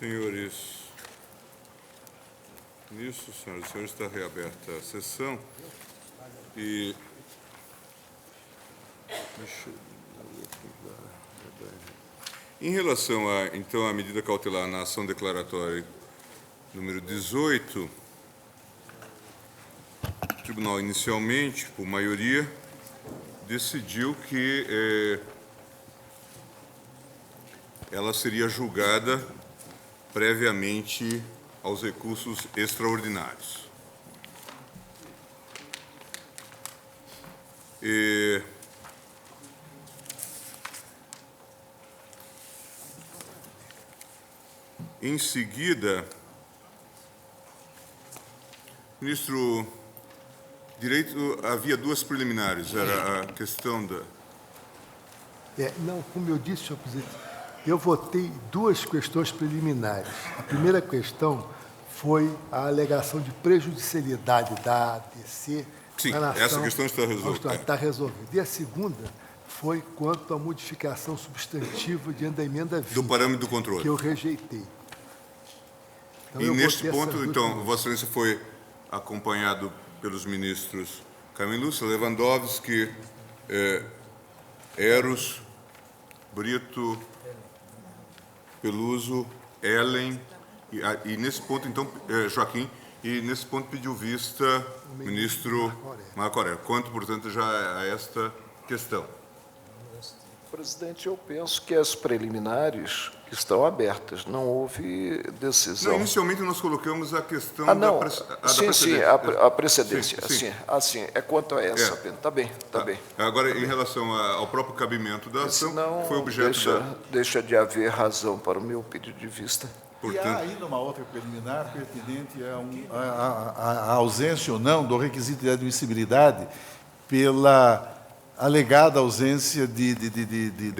Senhores ministros, senhoras e senhores, está reaberta a sessão e em relação então à medida cautelar na ação declaratória número 18, o tribunal inicialmente, por maioria, decidiu que ela seria julgada previamente aos recursos extraordinários. Em seguida, ministro Direito, havia duas preliminares, era a questão da... Não, como eu disse, senhor presidente, eu votei duas questões preliminares. A primeira questão foi a alegação de prejudicialidade da ADC. Sim, essa questão está resolvida. Está resolvida. E a segunda foi quanto à modificação substantiva de da emenda 20. Do parâmetro do controle. Que eu rejeitei. Então, e neste ponto, então, Vossa Excelência foi acompanhado pelos ministros Carmen Lúcia, Lewandowski, Eros, Brito, Peluso, Ellen, e nesse ponto, então, Joaquim, e nesse ponto pediu vista o ministro Marco Aurélio. Quanto, portanto, já a esta questão? Presidente, eu penso que as preliminares estão abertas, não houve decisão. Não, inicialmente nós colocamos a questão da precedência. Sim, a precedência. Sim, é quanto a essa apenas. Está bem, está bem. Agora, em relação ao próprio cabimento da ação, foi objeto deixa de haver razão para o meu pedido de vista. Portanto, e há ainda uma outra preliminar pertinente à ausência ou não do requisito de admissibilidade pela alegada ausência de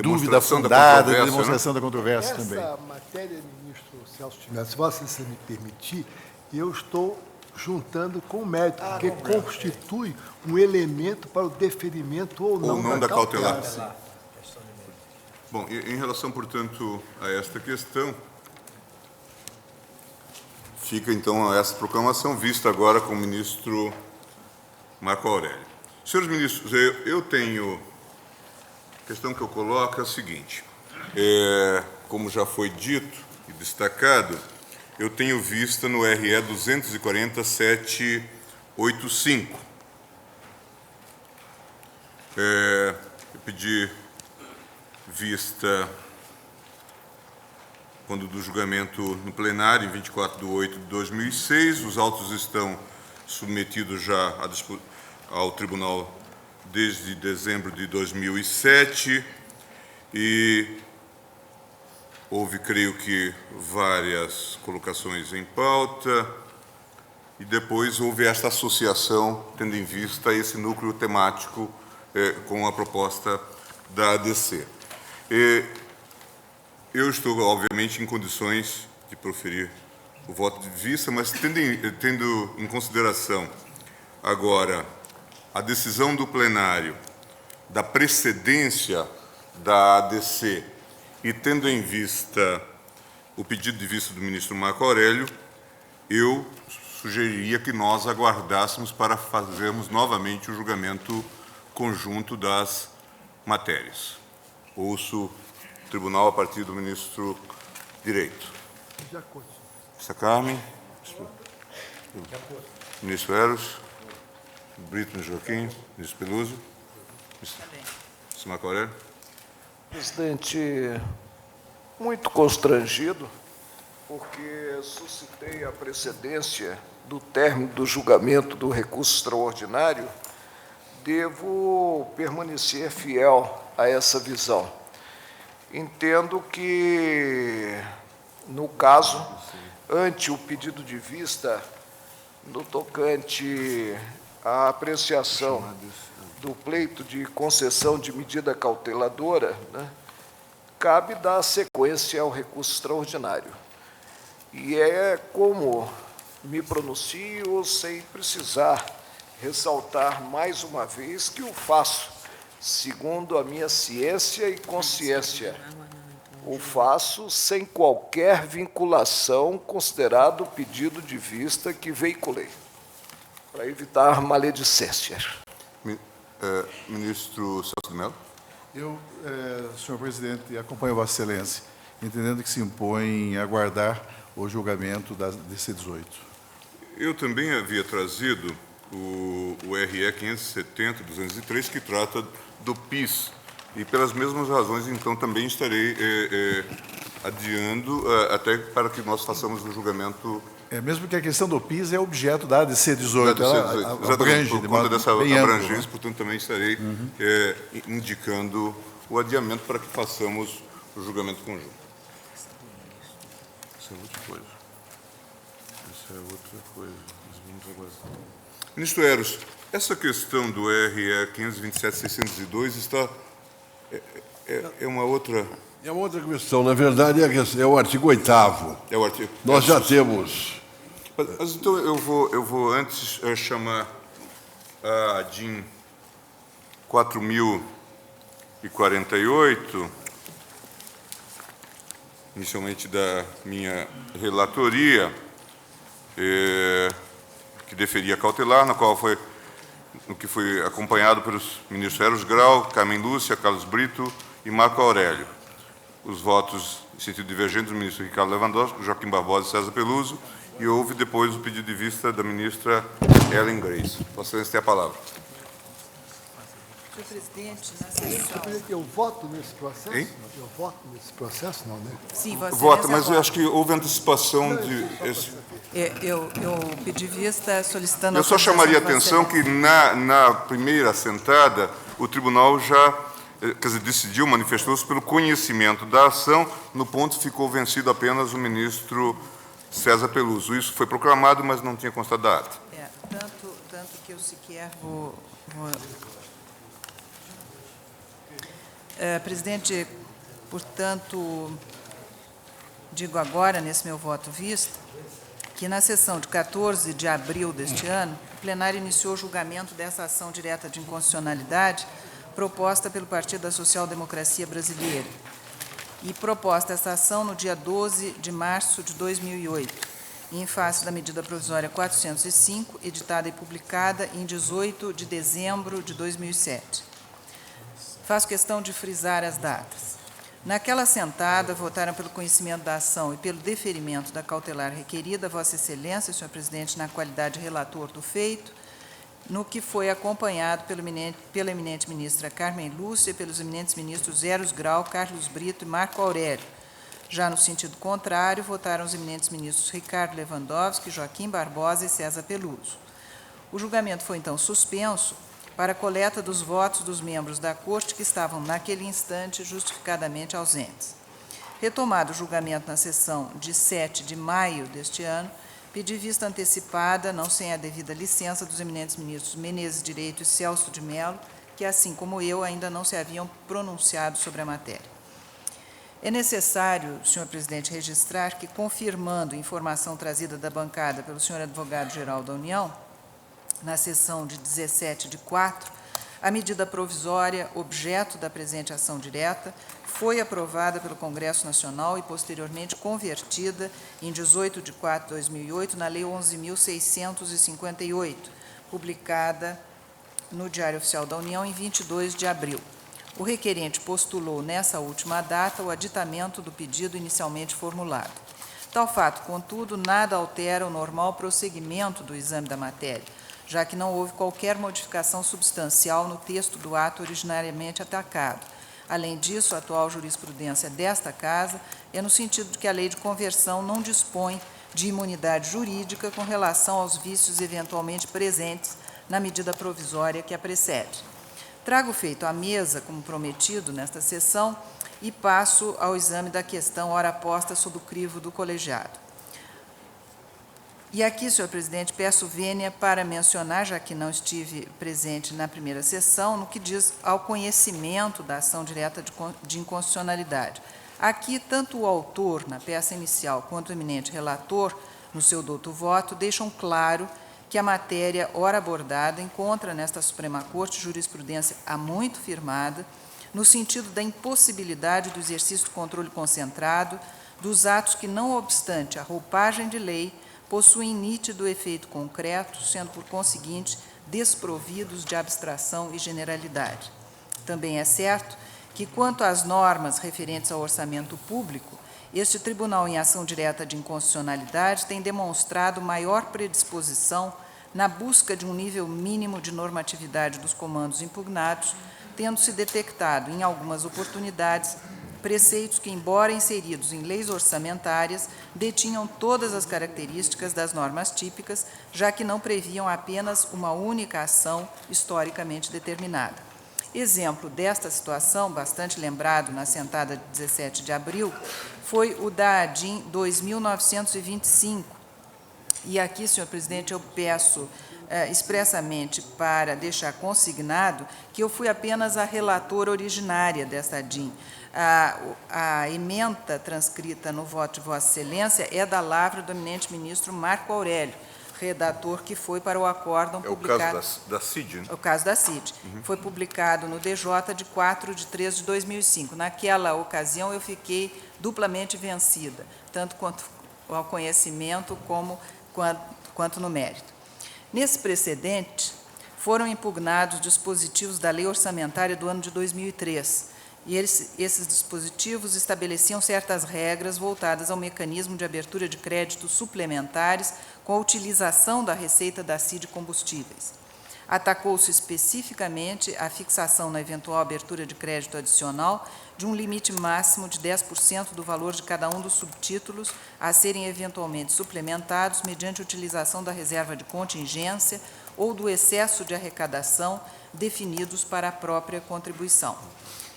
dúvida fundada, de demonstração da controvérsia também. Essa matéria, ministro Celso Timé, se Vossa Excelência me permitir, eu estou juntando com o mérito, porque constitui um elemento para o deferimento ou não da cautelar. Bom, em relação, portanto, a esta questão, fica, então, essa proclamação vista agora com o ministro Marco Aurélio. Senhores ministros, eu tenho... A questão que eu coloco é a seguinte. Como já foi dito e destacado, eu tenho vista no RE 240.785. Eu pedi vista quando do julgamento no plenário, em 24/8/2006. Os autos estão submetidos já ao tribunal desde dezembro de 2007 e houve, creio que, várias colocações em pauta e depois houve esta associação, tendo em vista esse núcleo temático com a proposta da ADC. Eu estou, obviamente, em condições de proferir o voto de vista, mas tendo em consideração agora a decisão do plenário da precedência da ADC e tendo em vista o pedido de vista do ministro Marco Aurélio, eu sugeriria que nós aguardássemos para fazermos novamente o julgamento conjunto das matérias. Ouço o tribunal a partir do ministro Direito. De acordo. Ministra Carmen. Ministro Eros. Brito Joaquim, ministro Peluso. Ministro Marco Aurélio. Presidente, muito constrangido, porque suscitei a precedência do término do julgamento do recurso extraordinário, devo permanecer fiel a essa visão. Entendo que, no caso, ante o pedido de vista no tocante à apreciação do pleito de concessão de medida cauteladora, cabe dar sequência ao recurso extraordinário. E é como me pronuncio sem precisar ressaltar mais uma vez que o faço segundo a minha ciência e consciência, o faço sem qualquer vinculação considerado o pedido de vista que veiculei, para evitar maledicências. Ministro Celso de Mello. Eu, senhor presidente, acompanho Vossa Excelência, entendendo que se impõe aguardar o julgamento da DC-18. Eu também havia trazido o RE 570-203, que trata do PIS, e pelas mesmas razões, então, também estarei adiando até para que nós façamos o julgamento. Mesmo que a questão do PIS é objeto da DC-18, Exatamente, abrange por de conta modo dessa bem amplo, abrangência, né? portanto, também estarei indicando o adiamento para que façamos o julgamento conjunto. Essa é outra coisa. Essa é outra coisa. Nós vamos aguardar. Ministro Eros, essa questão do RE 527-602 está... É uma outra... É uma outra questão. Na verdade, é o artigo 8º. É o artigo... Nós já temos... Mas então eu vou antes chamar a DIN 4048, inicialmente da minha relatoria, que deferia cautelar, no que foi acompanhado pelos ministros Eros Grau, Carmen Lúcia, Carlos Brito e Marco Aurélio. Os votos em sentido divergente do ministro Ricardo Lewandowski, Joaquim Barbosa e César Peluso, e houve depois o pedido de vista da ministra Ellen Grace. Vossa Excelência tem a palavra. Senhor presidente, na sessão... Eu voto nesse processo? Hein? Eu voto nesse processo, não, né? Sim, Vossa Vota, Excelência mas eu vota. acho que houve antecipação de... Eu pedi vista solicitando... Eu só autorização chamaria a de Vossa atenção que Excelência. na primeira sentada, o tribunal já, quer dizer, decidiu, manifestou-se pelo conhecimento da ação, no ponto ficou vencido apenas o ministro César Peluso. Isso foi proclamado, mas não tinha constado da ata. Tanto que eu sequer vou... Presidente, portanto, digo agora, nesse meu voto visto, que na sessão de 14 de abril deste ano, o plenário iniciou o julgamento dessa ação direta de inconstitucionalidade proposta pelo Partido da Social Democracia Brasileira e proposta essa ação no dia 12 de março de 2008, em face da medida provisória 405, editada e publicada em 18 de dezembro de 2007. Faço questão de frisar as datas. Naquela sentada, votaram pelo conhecimento da ação e pelo deferimento da cautelar requerida, Vossa Excelência, senhor presidente, na qualidade de relator do feito, no que foi acompanhado pela eminente ministra Carmen Lúcia e pelos eminentes ministros Eros Grau, Carlos Brito e Marco Aurélio. Já no sentido contrário, votaram os eminentes ministros Ricardo Lewandowski, Joaquim Barbosa e César Peluso. O julgamento foi, então, suspenso para a coleta dos votos dos membros da Corte que estavam, naquele instante, justificadamente ausentes. Retomado o julgamento na sessão de 7 de maio deste ano, pedi vista antecipada, não sem a devida licença, dos eminentes ministros Menezes Direito e Celso de Mello, que, assim como eu, ainda não se haviam pronunciado sobre a matéria. É necessário, senhor presidente, registrar que, confirmando informação trazida da bancada pelo senhor advogado-geral da União, na sessão de 17/4, a medida provisória, objeto da presente ação direta, foi aprovada pelo Congresso Nacional e, posteriormente, convertida em 18/4/2008 na Lei 11.658, publicada no Diário Oficial da União em 22 de abril. O requerente postulou, nessa última data, o aditamento do pedido inicialmente formulado. Tal fato, contudo, nada altera o normal prosseguimento do exame da matéria, já que não houve qualquer modificação substancial no texto do ato originariamente atacado. Além disso, a atual jurisprudência desta Casa é no sentido de que a lei de conversão não dispõe de imunidade jurídica com relação aos vícios eventualmente presentes na medida provisória que a precede. Trago feito à mesa, como prometido nesta sessão, e passo ao exame da questão ora posta sob o crivo do colegiado. E aqui, senhor presidente, peço vênia para mencionar, já que não estive presente na primeira sessão, no que diz ao conhecimento da ação direta de inconstitucionalidade. Aqui, tanto o autor, na peça inicial, quanto o eminente relator, no seu douto voto, deixam claro que a matéria ora abordada encontra nesta Suprema Corte jurisprudência há muito firmada, no sentido da impossibilidade do exercício do controle concentrado dos atos que, não obstante a roupagem de lei, possuem nítido efeito concreto, sendo, por conseguinte, desprovidos de abstração e generalidade. Também é certo que, quanto às normas referentes ao orçamento público, este Tribunal, em ação direta de inconstitucionalidade, tem demonstrado maior predisposição na busca de um nível mínimo de normatividade dos comandos impugnados, tendo-se detectado, em algumas oportunidades, preceitos que, embora inseridos em leis orçamentárias, detinham todas as características das normas típicas, já que não previam apenas uma única ação historicamente determinada. Exemplo desta situação, bastante lembrado na sentada de 17 de abril, foi o da ADIM 2925. E aqui, senhor presidente, eu peço expressamente para deixar consignado que eu fui apenas a relatora originária desta ADIM. A ementa transcrita no voto de Vossa Excelência é da lavra do eminente ministro Marco Aurélio, redator que foi para o acórdão publicado... É o caso da CID, né? É o caso da CID. Foi publicado no DJ de 4/3 de 2005. Naquela ocasião, eu fiquei duplamente vencida, tanto quanto ao conhecimento quanto no mérito. Nesse precedente, foram impugnados dispositivos da Lei Orçamentária do ano de 2003, e esses dispositivos estabeleciam certas regras voltadas ao mecanismo de abertura de créditos suplementares com a utilização da receita da CID Combustíveis. Atacou-se especificamente a fixação na eventual abertura de crédito adicional de um limite máximo de 10% do valor de cada um dos subtítulos a serem eventualmente suplementados mediante utilização da reserva de contingência ou do excesso de arrecadação definidos para a própria contribuição.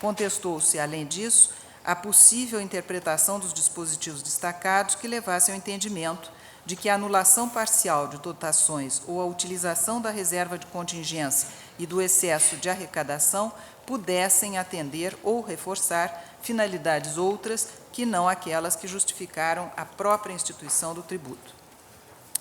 Contestou-se, além disso, a possível interpretação dos dispositivos destacados que levassem ao entendimento de que a anulação parcial de dotações ou a utilização da reserva de contingência e do excesso de arrecadação pudessem atender ou reforçar finalidades outras que não aquelas que justificaram a própria instituição do tributo.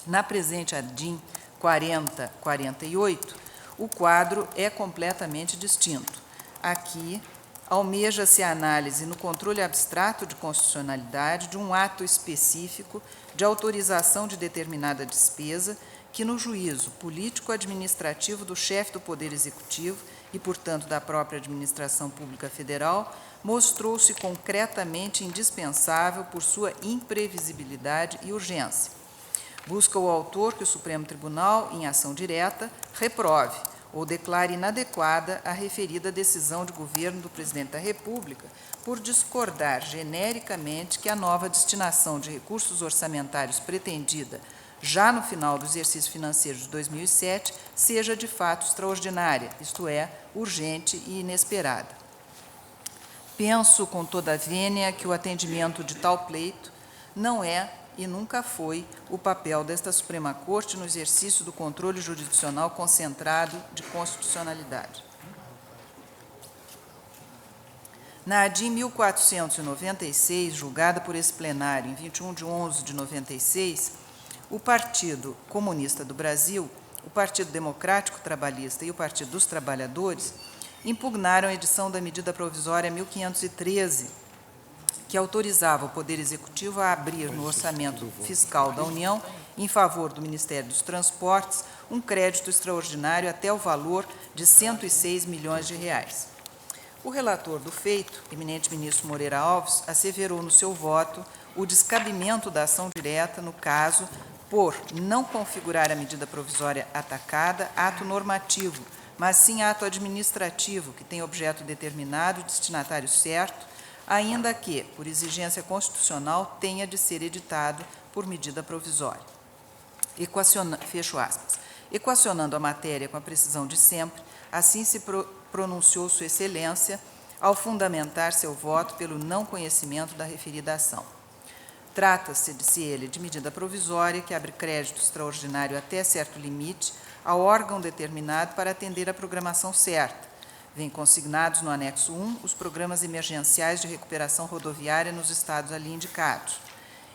Na presente ADIM 4048, o quadro é completamente distinto. Aqui, almeja-se a análise no controle abstrato de constitucionalidade de um ato específico de autorização de determinada despesa que, no juízo político-administrativo do chefe do Poder Executivo e, portanto, da própria Administração Pública Federal, mostrou-se concretamente indispensável por sua imprevisibilidade e urgência. Busca o autor que o Supremo Tribunal, em ação direta, reprove ou declare inadequada a referida decisão de governo do Presidente da República por discordar genericamente que a nova destinação de recursos orçamentários pretendida já no final do exercício financeiro de 2007 seja de fato extraordinária, isto é, urgente e inesperada. Penso com toda a vênia que o atendimento de tal pleito não é e nunca foi o papel desta Suprema Corte no exercício do controle jurisdicional concentrado de constitucionalidade. Na ADIM 1496, julgada por esse plenário em 21 de 11 de 96, o Partido Comunista do Brasil, o Partido Democrático Trabalhista e o Partido dos Trabalhadores impugnaram a edição da medida provisória 1513, que autorizava o Poder Executivo a abrir no orçamento fiscal da União, em favor do Ministério dos Transportes, um crédito extraordinário até o valor de R$ 106 milhões. O relator do feito, eminente ministro Moreira Alves, asseverou no seu voto o descabimento da ação direta no caso por não configurar a medida provisória atacada ato normativo, mas sim ato administrativo, que tem objeto determinado e destinatário certo, ainda que, por exigência constitucional, tenha de ser editado por medida provisória. Fecho aspas. Equacionando a matéria com a precisão de sempre, assim se pronunciou Sua Excelência ao fundamentar seu voto pelo não conhecimento da referida ação. Trata-se, disse ele, de medida provisória que abre crédito extraordinário até certo limite ao órgão determinado para atender a programação certa. Vêm consignados no anexo 1 os programas emergenciais de recuperação rodoviária nos estados ali indicados.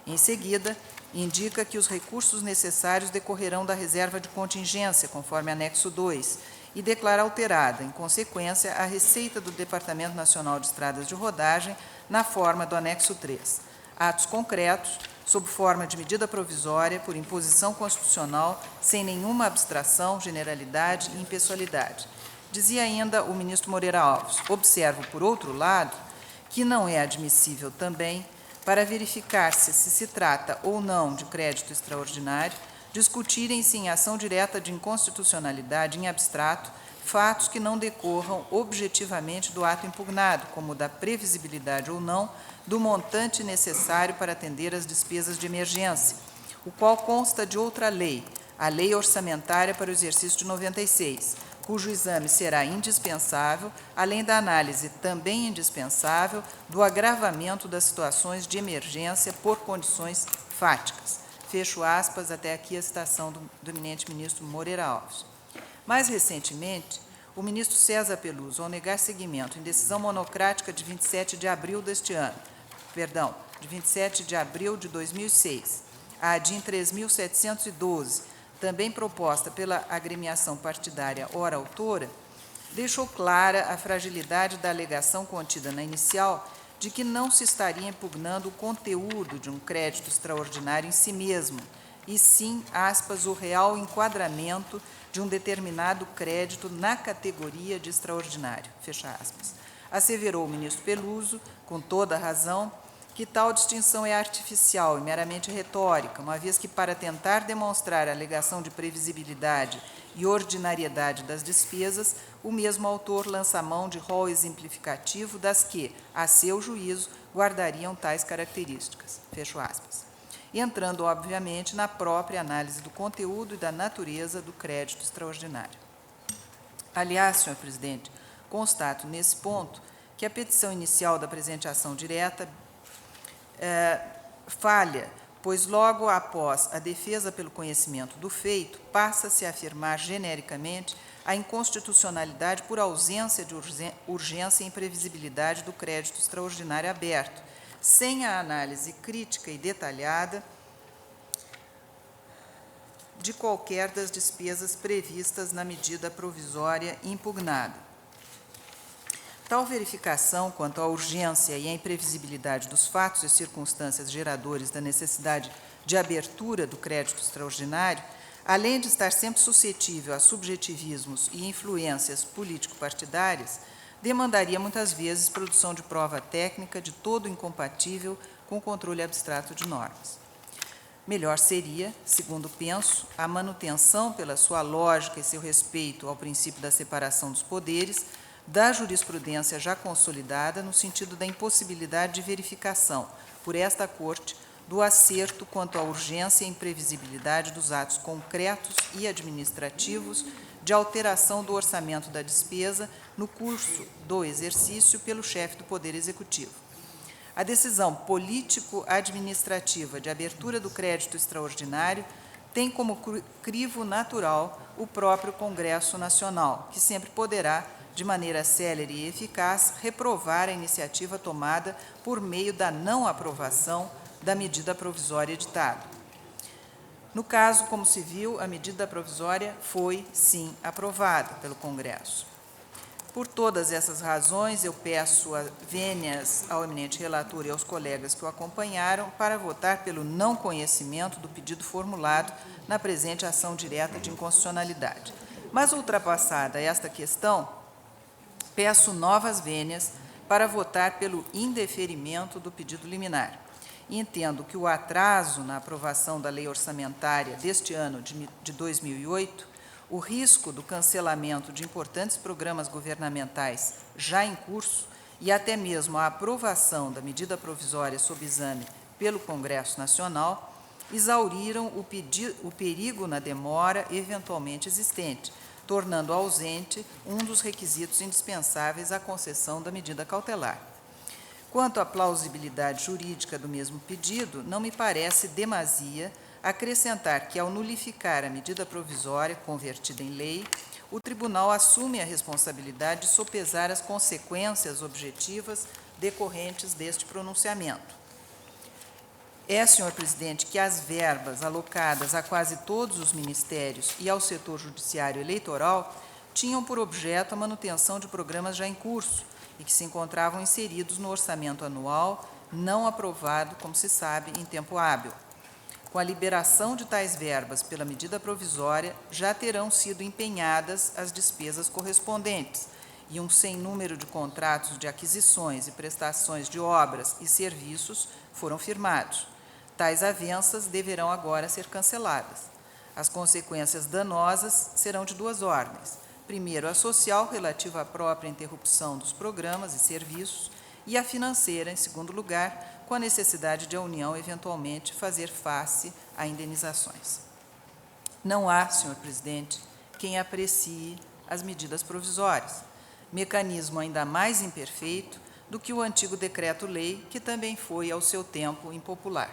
Em seguida, indica que os recursos necessários decorrerão da reserva de contingência, conforme anexo 2, e declara alterada, em consequência, a receita do Departamento Nacional de Estradas de Rodagem na forma do anexo 3. Atos concretos, sob forma de medida provisória, por imposição constitucional, sem nenhuma abstração, generalidade e impessoalidade. Dizia ainda o ministro Moreira Alves: observo, por outro lado, que não é admissível também, para verificar se trata ou não de crédito extraordinário, discutirem-se em ação direta de inconstitucionalidade em abstrato fatos que não decorram objetivamente do ato impugnado, como da previsibilidade ou não do montante necessário para atender às despesas de emergência, o qual consta de outra lei, a Lei Orçamentária para o exercício de 96, cujo exame será indispensável, além da análise também indispensável do agravamento das situações de emergência por condições fáticas. Fecho aspas, até aqui a citação do eminente ministro Moreira Alves. Mais recentemente, o ministro César Peluso, ao negar seguimento em decisão monocrática de 27 de abril deste ano, de 27 de abril de 2006, a ADIM 3.712, também proposta pela agremiação partidária ora autora, deixou clara a fragilidade da alegação contida na inicial de que não se estaria impugnando o conteúdo de um crédito extraordinário em si mesmo, e sim, aspas, o real enquadramento de um determinado crédito na categoria de extraordinário, fecha aspas. Asseverou o ministro Peluso, com toda a razão, que tal distinção é artificial e meramente retórica, uma vez que, para tentar demonstrar a alegação de previsibilidade e ordinariedade das despesas, o mesmo autor lança mão de rol exemplificativo das que, a seu juízo, guardariam tais características. Fecho aspas. Entrando, obviamente, na própria análise do conteúdo e da natureza do crédito extraordinário. Aliás, senhor presidente, constato nesse ponto que a petição inicial da presente ação direta falha, pois logo após a defesa pelo conhecimento do feito, passa-se a afirmar genericamente a inconstitucionalidade por ausência de urgência e imprevisibilidade do crédito extraordinário aberto, sem a análise crítica e detalhada de qualquer das despesas previstas na medida provisória impugnada. Tal verificação quanto à urgência e à imprevisibilidade dos fatos e circunstâncias geradores da necessidade de abertura do crédito extraordinário, além de estar sempre suscetível a subjetivismos e influências político-partidárias, demandaria muitas vezes produção de prova técnica de todo incompatível com o controle abstrato de normas. Melhor seria, segundo penso, a manutenção, pela sua lógica e seu respeito ao princípio da separação dos poderes, da jurisprudência já consolidada no sentido da impossibilidade de verificação, por esta Corte, do acerto quanto à urgência e imprevisibilidade dos atos concretos e administrativos de alteração do orçamento da despesa no curso do exercício pelo chefe do Poder Executivo. A decisão político-administrativa de abertura do crédito extraordinário tem como crivo natural o próprio Congresso Nacional, que sempre poderá, de maneira célere e eficaz, reprovar a iniciativa tomada por meio da não aprovação da medida provisória editada. No caso, como se viu, a medida provisória foi, sim, aprovada pelo Congresso. Por todas essas razões, eu peço vênias ao eminente relator e aos colegas que o acompanharam para votar pelo não conhecimento do pedido formulado na presente ação direta de inconstitucionalidade. Mas, ultrapassada esta questão, peço novas vênias para votar pelo indeferimento do pedido liminar. E entendo que o atraso na aprovação da lei orçamentária deste ano de 2008, o risco do cancelamento de importantes programas governamentais já em curso e até mesmo a aprovação da medida provisória sob exame pelo Congresso Nacional, exauriram o perigo na demora eventualmente existente, tornando ausente um dos requisitos indispensáveis à concessão da medida cautelar. Quanto à plausibilidade jurídica do mesmo pedido, não me parece demasia acrescentar que, ao nulificar a medida provisória convertida em lei, o Tribunal assume a responsabilidade de sopesar as consequências objetivas decorrentes deste pronunciamento. é, senhor presidente, que as verbas alocadas a quase todos os ministérios e ao setor judiciário eleitoral tinham por objeto a manutenção de programas já em curso e que se encontravam inseridos no orçamento anual não aprovado, como se sabe, em tempo hábil. Com a liberação de tais verbas pela medida provisória, já terão sido empenhadas as despesas correspondentes e um sem número de contratos de aquisições e prestações de obras e serviços foram firmados. Tais avanças deverão agora ser canceladas. As consequências danosas serão de duas ordens. Primeiro, a social, relativa à própria interrupção dos programas e serviços, e a financeira, em segundo lugar, com a necessidade de a União, eventualmente, fazer face a indenizações. Não há, senhor presidente, quem aprecie as medidas provisórias, mecanismo ainda mais imperfeito do que o antigo decreto-lei, que também foi, ao seu tempo, impopular.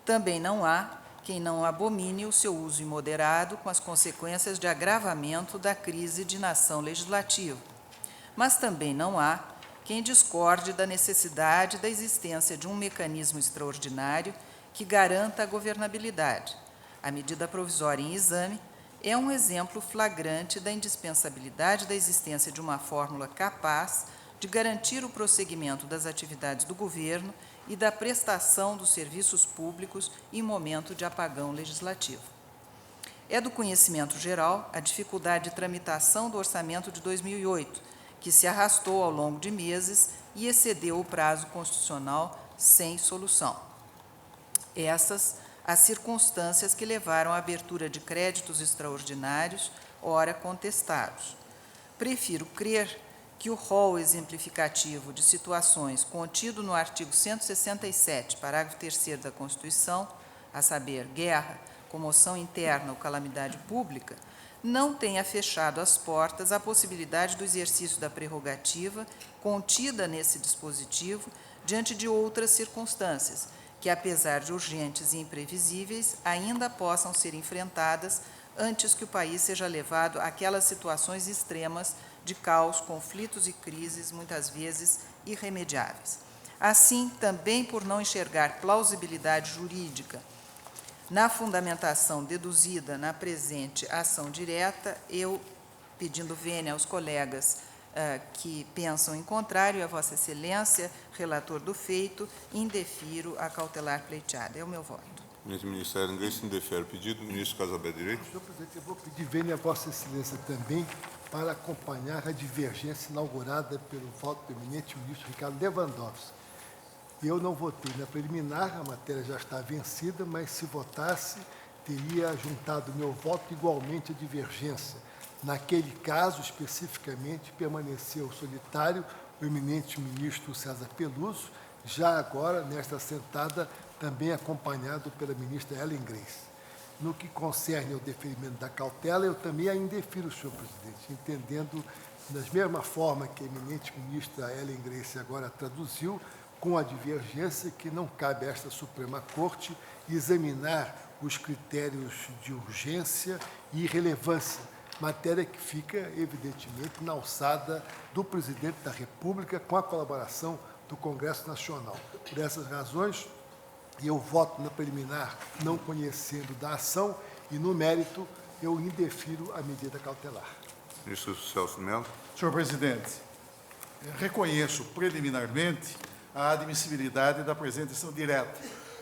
Também não há quem não abomine o seu uso imoderado com as consequências de agravamento da crise de nação legislativa. Mas também não há quem discorde da necessidade da existência de um mecanismo extraordinário que garanta a governabilidade. A medida provisória em exame é um exemplo flagrante da indispensabilidade da existência de uma fórmula capaz de garantir o prosseguimento das atividades do governo e da prestação dos serviços públicos em momento de apagão legislativo. É do conhecimento geral a dificuldade de tramitação do orçamento de 2008, que se arrastou ao longo de meses e excedeu o prazo constitucional sem solução. Essas as circunstâncias que levaram à abertura de créditos extraordinários, ora contestados. Prefiro crer que o rol exemplificativo de situações contido no artigo 167, parágrafo 3º da Constituição, a saber, guerra, comoção interna ou calamidade pública, não tenha fechado as portas à possibilidade do exercício da prerrogativa contida nesse dispositivo diante de outras circunstâncias, que, apesar de urgentes e imprevisíveis, ainda possam ser enfrentadas antes que o país seja levado àquelas situações extremas de caos, conflitos e crises, muitas vezes irremediáveis. Assim, também por não enxergar plausibilidade jurídica na fundamentação deduzida na presente ação direta, eu, pedindo vênia aos colegas que pensam em contrário, a Vossa Excelência, relator do feito, indefiro a cautelar pleiteada. É o meu voto. Ministro Ellen Grace, indefere o pedido. Ministro Casalbé Direito. Senhor presidente, eu vou pedir vênia a Vossa Excelência também para acompanhar a divergência inaugurada pelo voto do eminente ministro Ricardo Lewandowski. Eu não votei na preliminar, a matéria já está vencida, mas se votasse, teria juntado meu voto igualmente à divergência. Naquele caso, especificamente, permaneceu solitário o eminente ministro César Peluso, já agora, nesta sentada, também acompanhado pela ministra Ellen Grace. No que concerne ao deferimento da cautela, eu também a indefiro, senhor presidente, entendendo, da mesma forma que a eminente ministra Ellen Grace agora traduziu, com a divergência que não cabe a esta Suprema Corte examinar os critérios de urgência e relevância, matéria que fica, evidentemente, na alçada do presidente da República, com a colaboração do Congresso Nacional. Por essas razões, eu voto na preliminar, não conhecendo da ação, e, no mérito, eu indefiro a medida cautelar. Ministro Celso Mello. Senhor presidente, reconheço preliminarmente a admissibilidade da presente ação direta,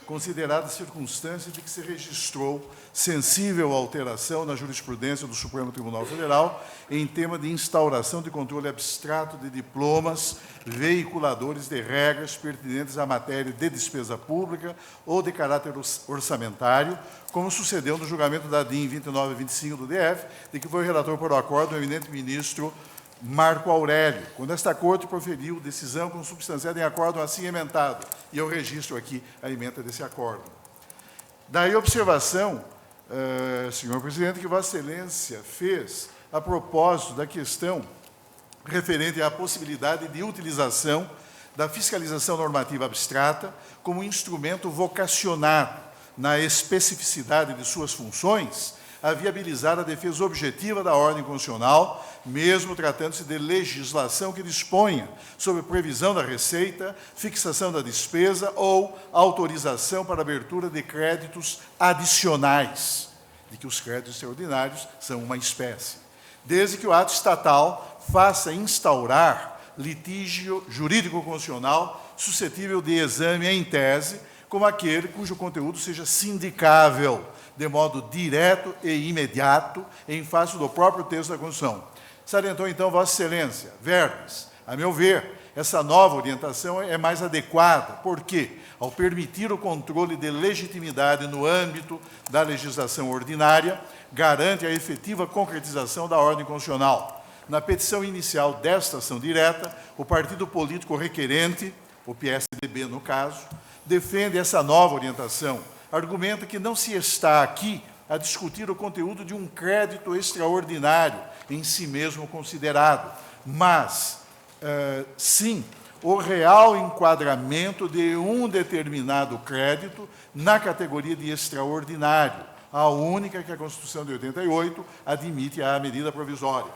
considerada a circunstância de que se registrou sensível alteração na jurisprudência do Supremo Tribunal Federal em tema de instauração de controle abstrato de diplomas veiculadores de regras pertinentes à matéria de despesa pública ou de caráter orçamentário, como sucedeu no julgamento da DIN 2925 do DF, de que foi relator por acordo o eminente ministro Marco Aurélio, quando esta Corte proferiu decisão consubstanciada em acordo assim emendado, e eu registro aqui a emenda desse acordo. Daí a observação, senhor presidente, que Vossa Excelência fez a propósito da questão referente à possibilidade de utilização da fiscalização normativa abstrata como instrumento vocacionado na especificidade de suas funções a viabilizar a defesa objetiva da ordem constitucional, mesmo tratando-se de legislação que disponha sobre previsão da receita, fixação da despesa ou autorização para abertura de créditos adicionais, de que os créditos extraordinários são uma espécie, desde que o ato estatal faça instaurar litígio jurídico constitucional suscetível de exame em tese, como aquele cujo conteúdo seja sindicável, de modo direto e imediato, em face do próprio texto da Constituição. Salientou, então, Vossa Excelência, verbas. A meu ver, essa nova orientação é mais adequada, porque, ao permitir o controle de legitimidade no âmbito da legislação ordinária, garante a efetiva concretização da ordem constitucional. Na petição inicial desta ação direta, o partido político requerente, o PSDB no caso, defende essa nova orientação, argumenta que não se está aqui a discutir o conteúdo de um crédito extraordinário em si mesmo considerado, mas, sim, o real enquadramento de um determinado crédito na categoria de extraordinário, a única que a Constituição de 88 admite à medida provisória.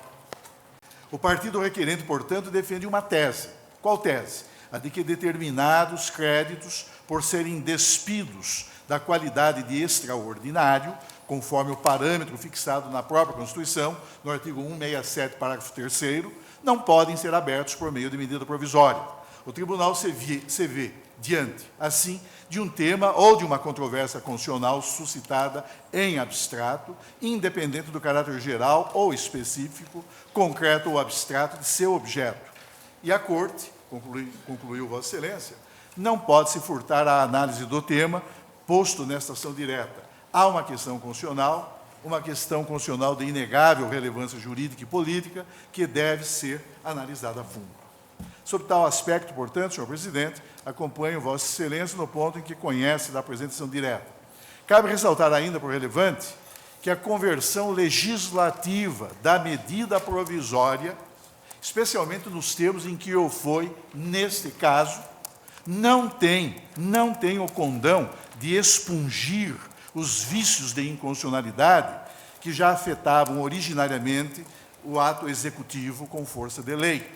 O partido requerente, portanto, defende uma tese. Qual tese? A de que determinados créditos, por serem despidos da qualidade de extraordinário, conforme o parâmetro fixado na própria Constituição, no artigo 167, parágrafo 3º, não podem ser abertos por meio de medida provisória. O tribunal se vê diante, assim, de um tema ou de uma controvérsia constitucional suscitada em abstrato, independente do caráter geral ou específico, concreto ou abstrato de seu objeto. E a Corte, concluiu Vossa Excelência, não pode se furtar à análise do tema posto nesta ação direta. Há uma questão constitucional de inegável relevância jurídica e política, que deve ser analisada a fundo. Sob tal aspecto, portanto, senhor presidente, acompanho Vossa Excelência no ponto em que conhece da apresentação direta. Cabe ressaltar ainda, por relevante, que a conversão legislativa da medida provisória, especialmente nos termos em que o foi, neste caso, não tem o condão de expungir os vícios de inconstitucionalidade que já afetavam originariamente o ato executivo com força de lei.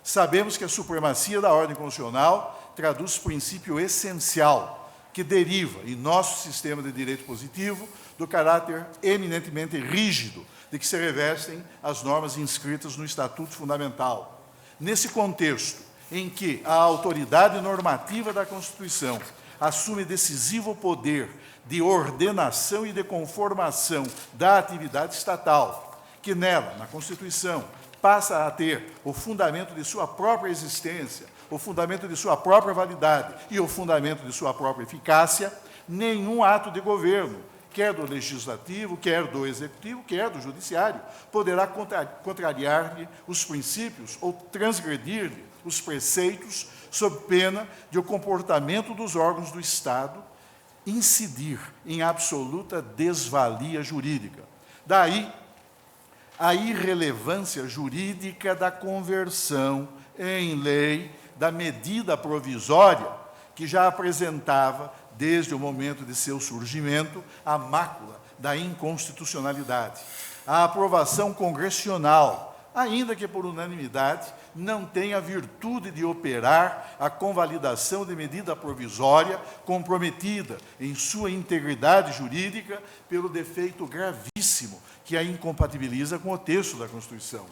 Sabemos que a supremacia da ordem constitucional traduz princípio essencial que deriva, em nosso sistema de direito positivo, do caráter eminentemente rígido de que se revestem as normas inscritas no Estatuto Fundamental. Nesse contexto, em que a autoridade normativa da Constituição assume decisivo poder de ordenação e de conformação da atividade estatal, que nela, na Constituição, passa a ter o fundamento de sua própria existência, o fundamento de sua própria validade e o fundamento de sua própria eficácia, nenhum ato de governo, quer do legislativo, quer do executivo, quer do judiciário, poderá contrariar-lhe os princípios ou transgredir-lhe os preceitos, sob pena de o comportamento dos órgãos do Estado incidir em absoluta desvalia jurídica. Daí a irrelevância jurídica da conversão em lei da medida provisória, que já apresentava, desde o momento de seu surgimento, a mácula da inconstitucionalidade. A aprovação congressional, ainda que por unanimidade, não tem a virtude de operar a convalidação de medida provisória comprometida em sua integridade jurídica pelo defeito gravíssimo que a incompatibiliza com o texto da Constituição.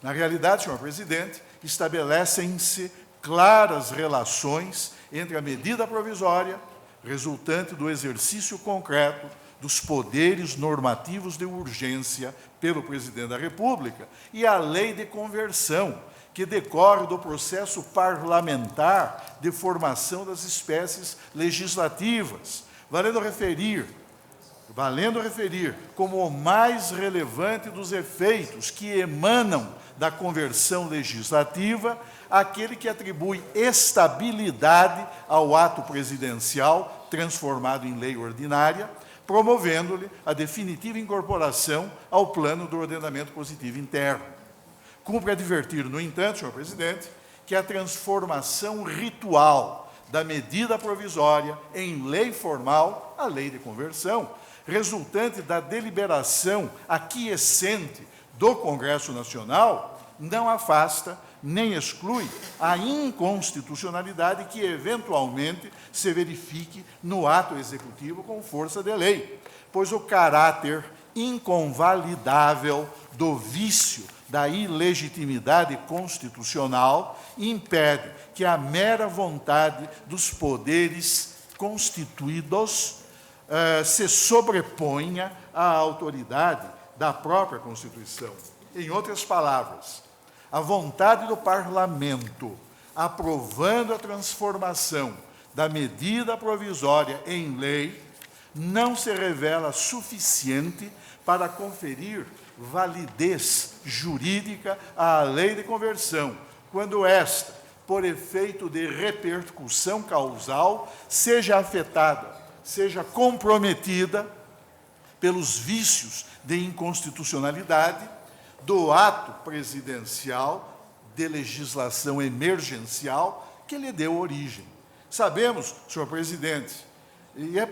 Na realidade, senhor presidente, estabelecem-se claras relações entre a medida provisória, resultante do exercício concreto dos poderes normativos de urgência pelo presidente da República, e a lei de conversão, que decorre do processo parlamentar de formação das espécies legislativas, valendo referir como o mais relevante dos efeitos que emanam da conversão legislativa aquele que atribui estabilidade ao ato presidencial transformado em lei ordinária, promovendo-lhe a definitiva incorporação ao plano do ordenamento positivo interno. Cumpre advertir, no entanto, senhor presidente, que a transformação ritual da medida provisória em lei formal, a lei de conversão, resultante da deliberação aquiescente do Congresso Nacional, não afasta nem exclui a inconstitucionalidade que eventualmente se verifique no ato executivo com força de lei, pois o caráter inconvalidável do vício da ilegitimidade constitucional impede que a mera vontade dos poderes constituídos se sobreponha à autoridade da própria Constituição. Em outras palavras, a vontade do Parlamento, aprovando a transformação da medida provisória em lei, não se revela suficiente para conferir validez jurídica à lei de conversão, quando esta, por efeito de repercussão causal, seja afetada, seja comprometida pelos vícios de inconstitucionalidade do ato presidencial de legislação emergencial que lhe deu origem. Sabemos, senhor presidente, e é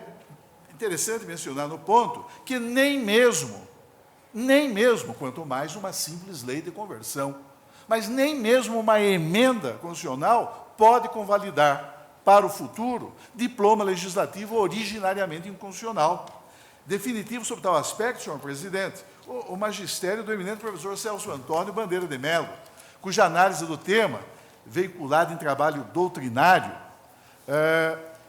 interessante mencionar no ponto, que nem mesmo, quanto mais uma simples lei de conversão, mas nem mesmo uma emenda constitucional pode convalidar para o futuro diploma legislativo originariamente inconstitucional. Definitivo sobre tal aspecto, senhor presidente, o magistério do eminente professor Celso Antônio Bandeira de Mello, cuja análise do tema, veiculada em trabalho doutrinário,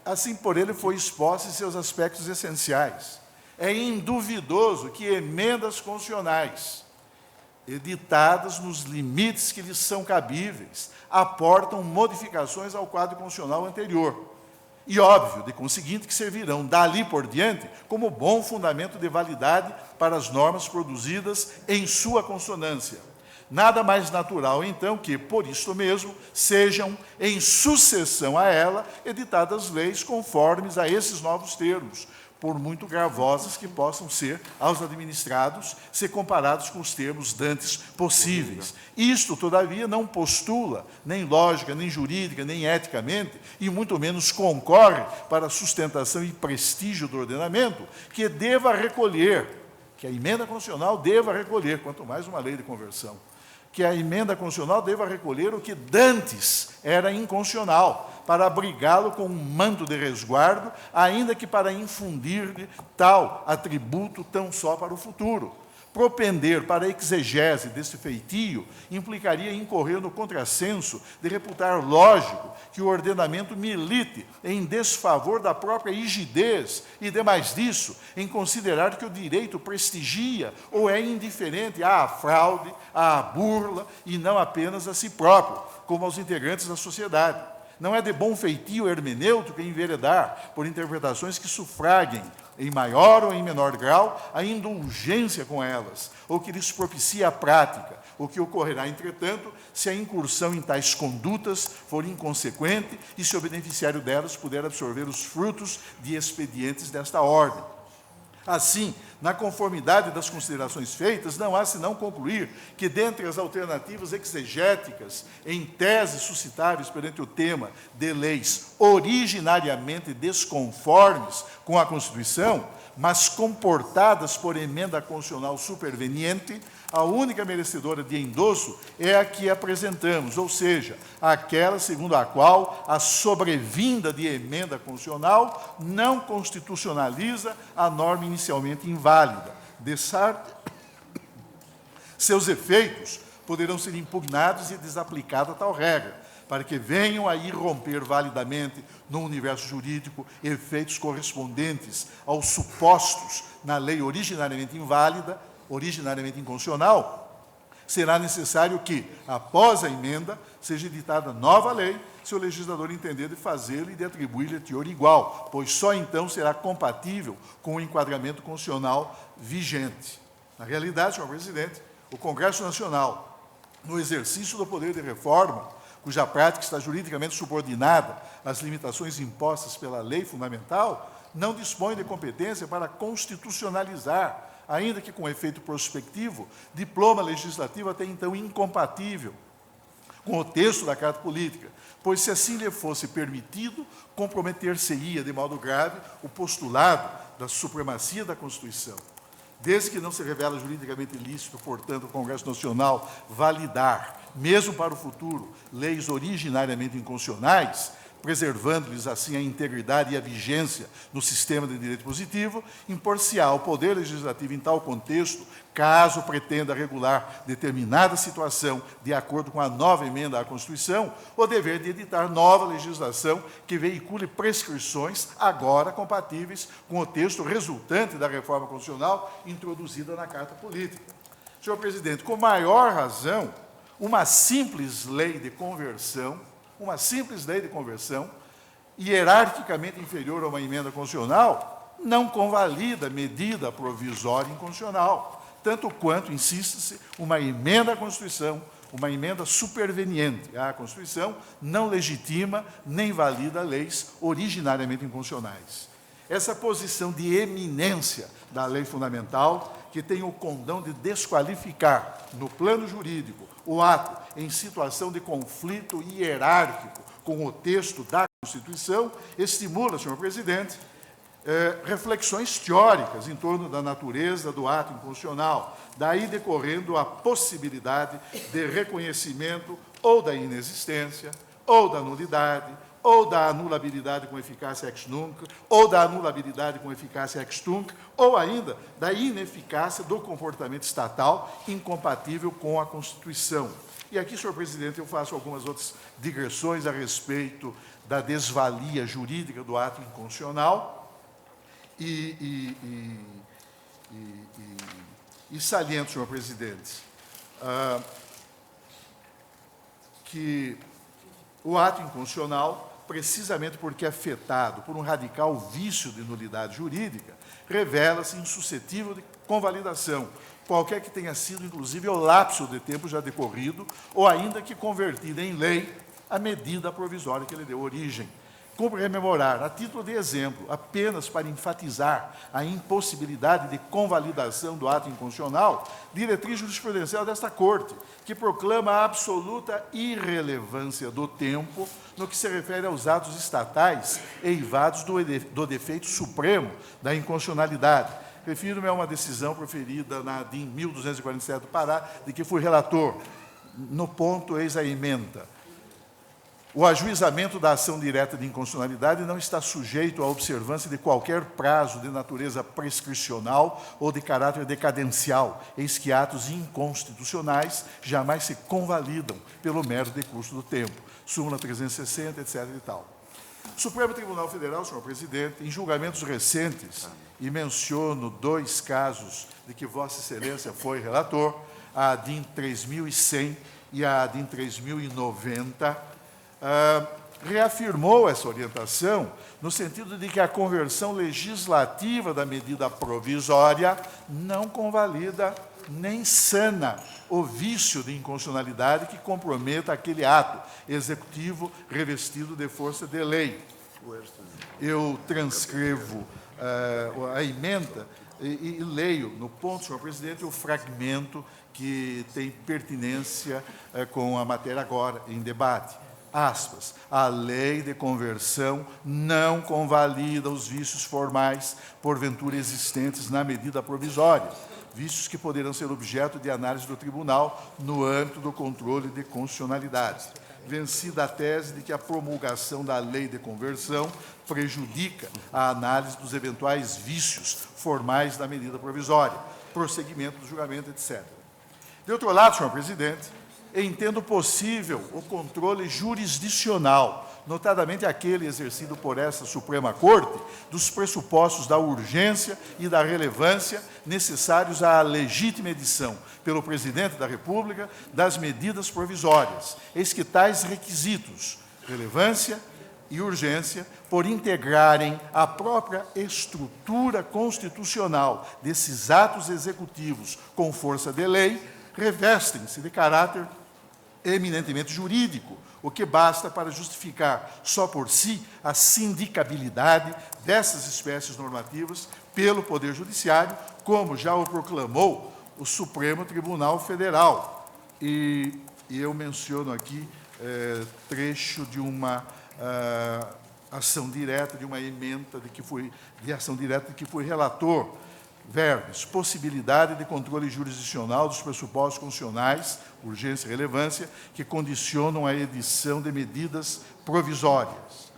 assim por ele foi exposta em seus aspectos essenciais. É induvidoso que emendas constitucionais, editadas nos limites que lhes são cabíveis, aportam modificações ao quadro constitucional anterior. E óbvio, de conseguinte, que servirão dali por diante como bom fundamento de validade para as normas produzidas em sua consonância. Nada mais natural, então, que, por isto mesmo, sejam, em sucessão a ela, editadas leis conformes a esses novos termos, por muito gravosas que possam ser aos administrados, se comparados com os termos dantes possíveis. Isto, todavia, não postula, nem lógica, nem jurídica, nem eticamente, e muito menos concorre para a sustentação e prestígio do ordenamento, que a emenda constitucional deva recolher, quanto mais uma lei de conversão, que a emenda constitucional deva recolher o que dantes era inconstitucional, para abrigá-lo com um manto de resguardo, ainda que para infundir-lhe tal atributo tão só para o futuro. Propender para a exegese desse feitio implicaria incorrer no contrassenso de reputar lógico que o ordenamento milite em desfavor da própria rigidez e, demais disso, em considerar que o direito prestigia ou é indiferente à fraude, à burla e não apenas a si próprio, como aos integrantes da sociedade. Não é de bom feitio hermenêutico enveredar por interpretações que sufraguem, em maior ou em menor grau, a indulgência com elas, ou que lhes propicie a prática, o que ocorrerá, entretanto, se a incursão em tais condutas for inconsequente e se o beneficiário delas puder absorver os frutos de expedientes desta ordem. Assim, na conformidade das considerações feitas, não há senão concluir que, dentre as alternativas exegéticas em tese suscitáveis perante o tema de leis originariamente desconformes com a Constituição, mas comportadas por emenda constitucional superveniente, a única merecedora de endosso é a que apresentamos, ou seja, aquela segundo a qual a sobrevinda de emenda constitucional não constitucionaliza a norma inicialmente inválida. Seus efeitos poderão ser impugnados e desaplicados a tal regra, para que venham a irromper validamente no universo jurídico efeitos correspondentes aos supostos na lei originariamente inválida, originariamente inconstitucional, será necessário que, após a emenda, seja editada nova lei, se o legislador entender de fazê-lo e de atribuir-lhe teor igual, pois só então será compatível com o enquadramento constitucional vigente. Na realidade, senhor presidente, o Congresso Nacional, no exercício do poder de reforma, cuja prática está juridicamente subordinada às limitações impostas pela lei fundamental, não dispõe de competência para constitucionalizar, ainda que com efeito prospectivo, diploma legislativo até então incompatível com o texto da Carta Política, pois, se assim lhe fosse permitido, comprometer-se-ia de modo grave o postulado da supremacia da Constituição. Desde que não se revela juridicamente ilícito, portanto, o Congresso Nacional validar, mesmo para o futuro, leis originariamente inconstitucionais, preservando-lhes assim a integridade e a vigência no sistema de direito positivo, impor-se-á ao Poder Legislativo em tal contexto, caso pretenda regular determinada situação de acordo com a nova emenda à Constituição, o dever de editar nova legislação que veicule prescrições agora compatíveis com o texto resultante da reforma constitucional introduzida na Carta Política. Senhor presidente, com maior razão, uma simples lei de conversão, hierarquicamente inferior a uma emenda constitucional, não convalida medida provisória inconstitucional, tanto quanto, insiste-se, uma emenda à Constituição, uma emenda superveniente à Constituição, não legitima nem valida leis originariamente inconstitucionais. Essa posição de eminência da lei fundamental, que tem o condão de desqualificar, no plano jurídico, o ato em situação de conflito hierárquico com o texto da Constituição, estimula, senhor presidente, reflexões teóricas em torno da natureza do ato inconstitucional, daí decorrendo a possibilidade de reconhecimento ou da inexistência, ou da nulidade, ou da anulabilidade com eficácia ex nunc, ou da anulabilidade com eficácia ex tunc, ou ainda da ineficácia do comportamento estatal incompatível com a Constituição. E aqui, senhor presidente, eu faço algumas outras digressões a respeito da desvalia jurídica do ato inconstitucional e saliento, senhor presidente, que o ato inconstitucional, precisamente porque é afetado por um radical vício de nulidade jurídica, revela-se insuscetível de convalidação, qualquer que tenha sido, inclusive, o lapso de tempo já decorrido, ou ainda que convertida em lei a medida provisória que lhe deu origem. Cumpre rememorar, a título de exemplo, apenas para enfatizar a impossibilidade de convalidação do ato inconstitucional, diretriz jurisprudencial desta Corte, que proclama a absoluta irrelevância do tempo no que se refere aos atos estatais eivados do defeito supremo da inconstitucionalidade. Refiro-me a uma decisão proferida na DIN 1247 do Pará, de que fui relator, no ponto eis a ementa. O ajuizamento da ação direta de inconstitucionalidade não está sujeito à observância de qualquer prazo de natureza prescricional ou de caráter decadencial, eis que atos inconstitucionais jamais se convalidam pelo mero decurso do tempo. Súmula 360, etc. e tal. O Supremo Tribunal Federal, senhor presidente, em julgamentos recentes, e menciono 2 casos de que Vossa Excelência foi relator, a DIN 3100 e a DIN 3090, reafirmou essa orientação no sentido de que a conversão legislativa da medida provisória não convalida nem sana o vício de inconstitucionalidade que comprometa aquele ato executivo revestido de força de lei. Eu transcrevo a emenda e leio, no ponto, senhor presidente, o fragmento que tem pertinência com a matéria agora em debate. Aspas, a lei de conversão não convalida os vícios formais, porventura existentes na medida provisória, vícios que poderão ser objeto de análise do tribunal no âmbito do controle de constitucionalidade. Vencida a tese de que a promulgação da lei de conversão prejudica a análise dos eventuais vícios formais da medida provisória, prosseguimento do julgamento, etc. De outro lado, senhor presidente, entendo possível o controle jurisdicional, notadamente aquele exercido por esta Suprema Corte, dos pressupostos da urgência e da relevância necessários à legítima edição pelo Presidente da República das medidas provisórias, eis que tais requisitos, relevância e urgência, por integrarem a própria estrutura constitucional desses atos executivos com força de lei, revestem-se de caráter eminentemente jurídico, o que basta para justificar só por si a sindicabilidade dessas espécies normativas pelo Poder Judiciário, como já o proclamou o Supremo Tribunal Federal. E e eu menciono aqui trecho de uma ação direta, de uma ementa de ação direta de que fui relator. Verbos: possibilidade de controle jurisdicional dos pressupostos constitucionais, urgência e relevância, que condicionam a edição de medidas provisórias.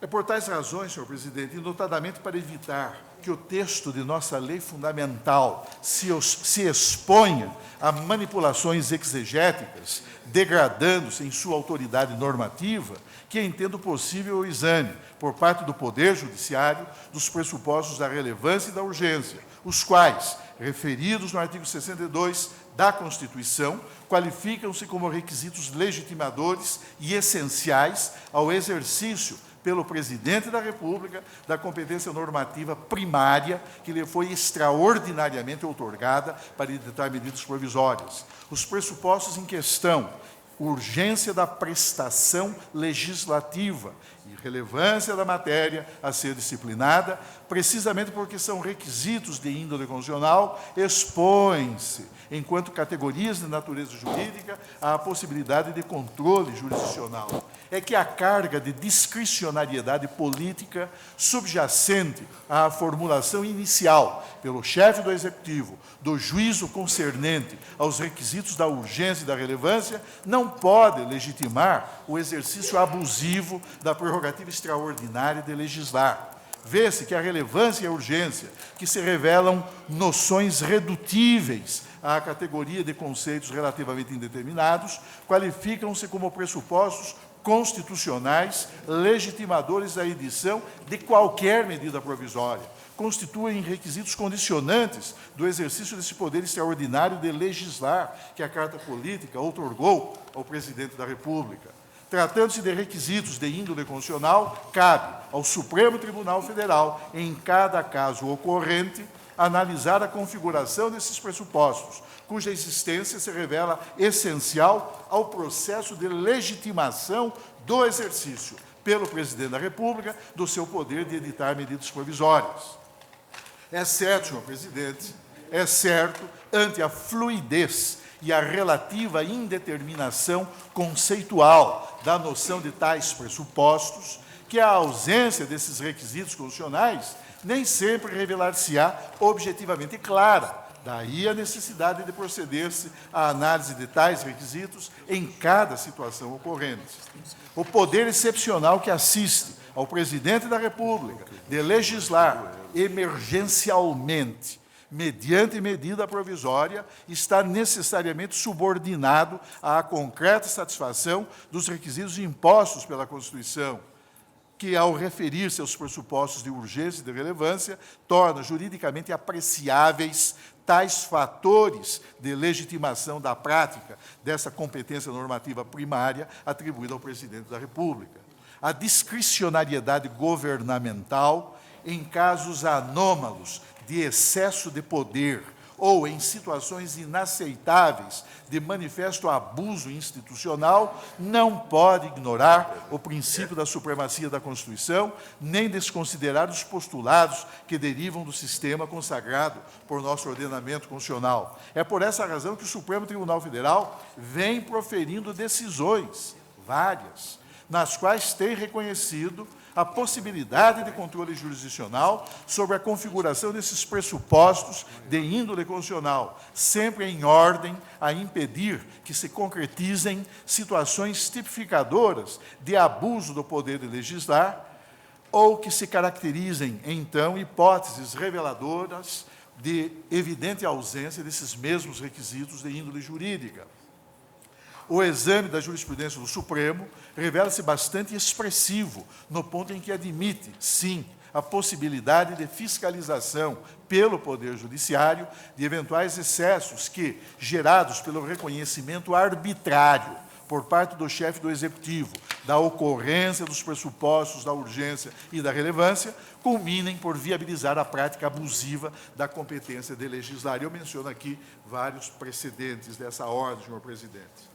É por tais razões, senhor presidente, e notadamente para evitar que o texto de nossa lei fundamental se exponha a manipulações exegéticas, degradando-se em sua autoridade normativa, que entendo possível o exame, por parte do Poder Judiciário, dos pressupostos da relevância e da urgência, os quais, referidos no artigo 62 da Constituição, qualificam-se como requisitos legitimadores e essenciais ao exercício pelo Presidente da República da competência normativa primária que lhe foi extraordinariamente outorgada para editar medidas provisórias. Os pressupostos em questão: urgência da prestação legislativa e relevância da matéria a ser disciplinada, precisamente porque são requisitos de índole constitucional, expõem-se, enquanto categorias de natureza jurídica, à possibilidade de controle jurisdicional. É que a carga de discricionariedade política subjacente à formulação inicial pelo chefe do Executivo do juízo concernente aos requisitos da urgência e da relevância não pode legitimar o exercício abusivo da prerrogativa extraordinária de legislar. Vê-se que a relevância e a urgência, que se revelam noções redutíveis à categoria de conceitos relativamente indeterminados, qualificam-se como pressupostos constitucionais legitimadores da edição de qualquer medida provisória, constituem requisitos condicionantes do exercício desse poder extraordinário de legislar que a Carta Política outorgou ao Presidente da República. Tratando-se de requisitos de índole constitucional, cabe ao Supremo Tribunal Federal, em cada caso ocorrente, analisar a configuração desses pressupostos, cuja existência se revela essencial ao processo de legitimação do exercício, pelo Presidente da República, do seu poder de editar medidas provisórias. É certo, senhor presidente, é certo, ante a fluidez e a relativa indeterminação conceitual da noção de tais pressupostos, que a ausência desses requisitos constitucionais nem sempre revelar-se-á objetivamente clara. Daí a necessidade de proceder-se à análise de tais requisitos em cada situação ocorrente. O poder excepcional que assiste ao Presidente da República de legislar emergencialmente, mediante medida provisória, está necessariamente subordinado à concreta satisfação dos requisitos impostos pela Constituição, que, ao referir-se aos pressupostos de urgência e de relevância, torna juridicamente apreciáveis tais fatores de legitimação da prática dessa competência normativa primária atribuída ao Presidente da República. A discricionariedade governamental, em casos anômalos de excesso de poder ou em situações inaceitáveis de manifesto abuso institucional, não pode ignorar o princípio da supremacia da Constituição, nem desconsiderar os postulados que derivam do sistema consagrado por nosso ordenamento constitucional. É por essa razão que o Supremo Tribunal Federal vem proferindo decisões, várias, nas quais tem reconhecido a possibilidade de controle jurisdicional sobre a configuração desses pressupostos de índole constitucional, sempre em ordem a impedir que se concretizem situações tipificadoras de abuso do poder de legislar ou que se caracterizem, então, hipóteses reveladoras de evidente ausência desses mesmos requisitos de índole jurídica. O exame da jurisprudência do Supremo revela-se bastante expressivo no ponto em que admite, sim, a possibilidade de fiscalização pelo Poder Judiciário de eventuais excessos que, gerados pelo reconhecimento arbitrário por parte do chefe do Executivo da ocorrência dos pressupostos da urgência e da relevância, culminem por viabilizar a prática abusiva da competência de legislar. Eu menciono aqui vários precedentes dessa ordem, senhor presidente.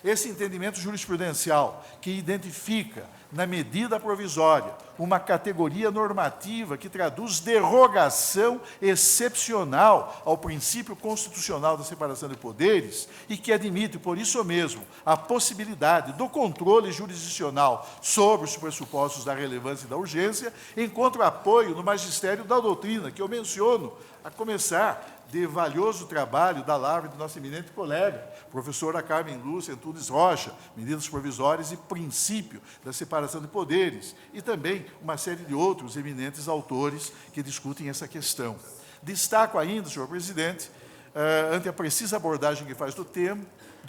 Esse entendimento jurisprudencial, que identifica na medida provisória uma categoria normativa que traduz derrogação excepcional ao princípio constitucional da separação de poderes e que admite, por isso mesmo, a possibilidade do controle jurisdicional sobre os pressupostos da relevância e da urgência, encontra apoio no magistério da doutrina, que eu menciono, a começar de valioso trabalho da lavra do nosso eminente colega, professora Carmen Lúcia Antunes Rocha, medidas provisórias e princípio da separação de poderes, e também uma série de outros eminentes autores que discutem essa questão. Destaco ainda, senhor presidente, ante a precisa abordagem que faz do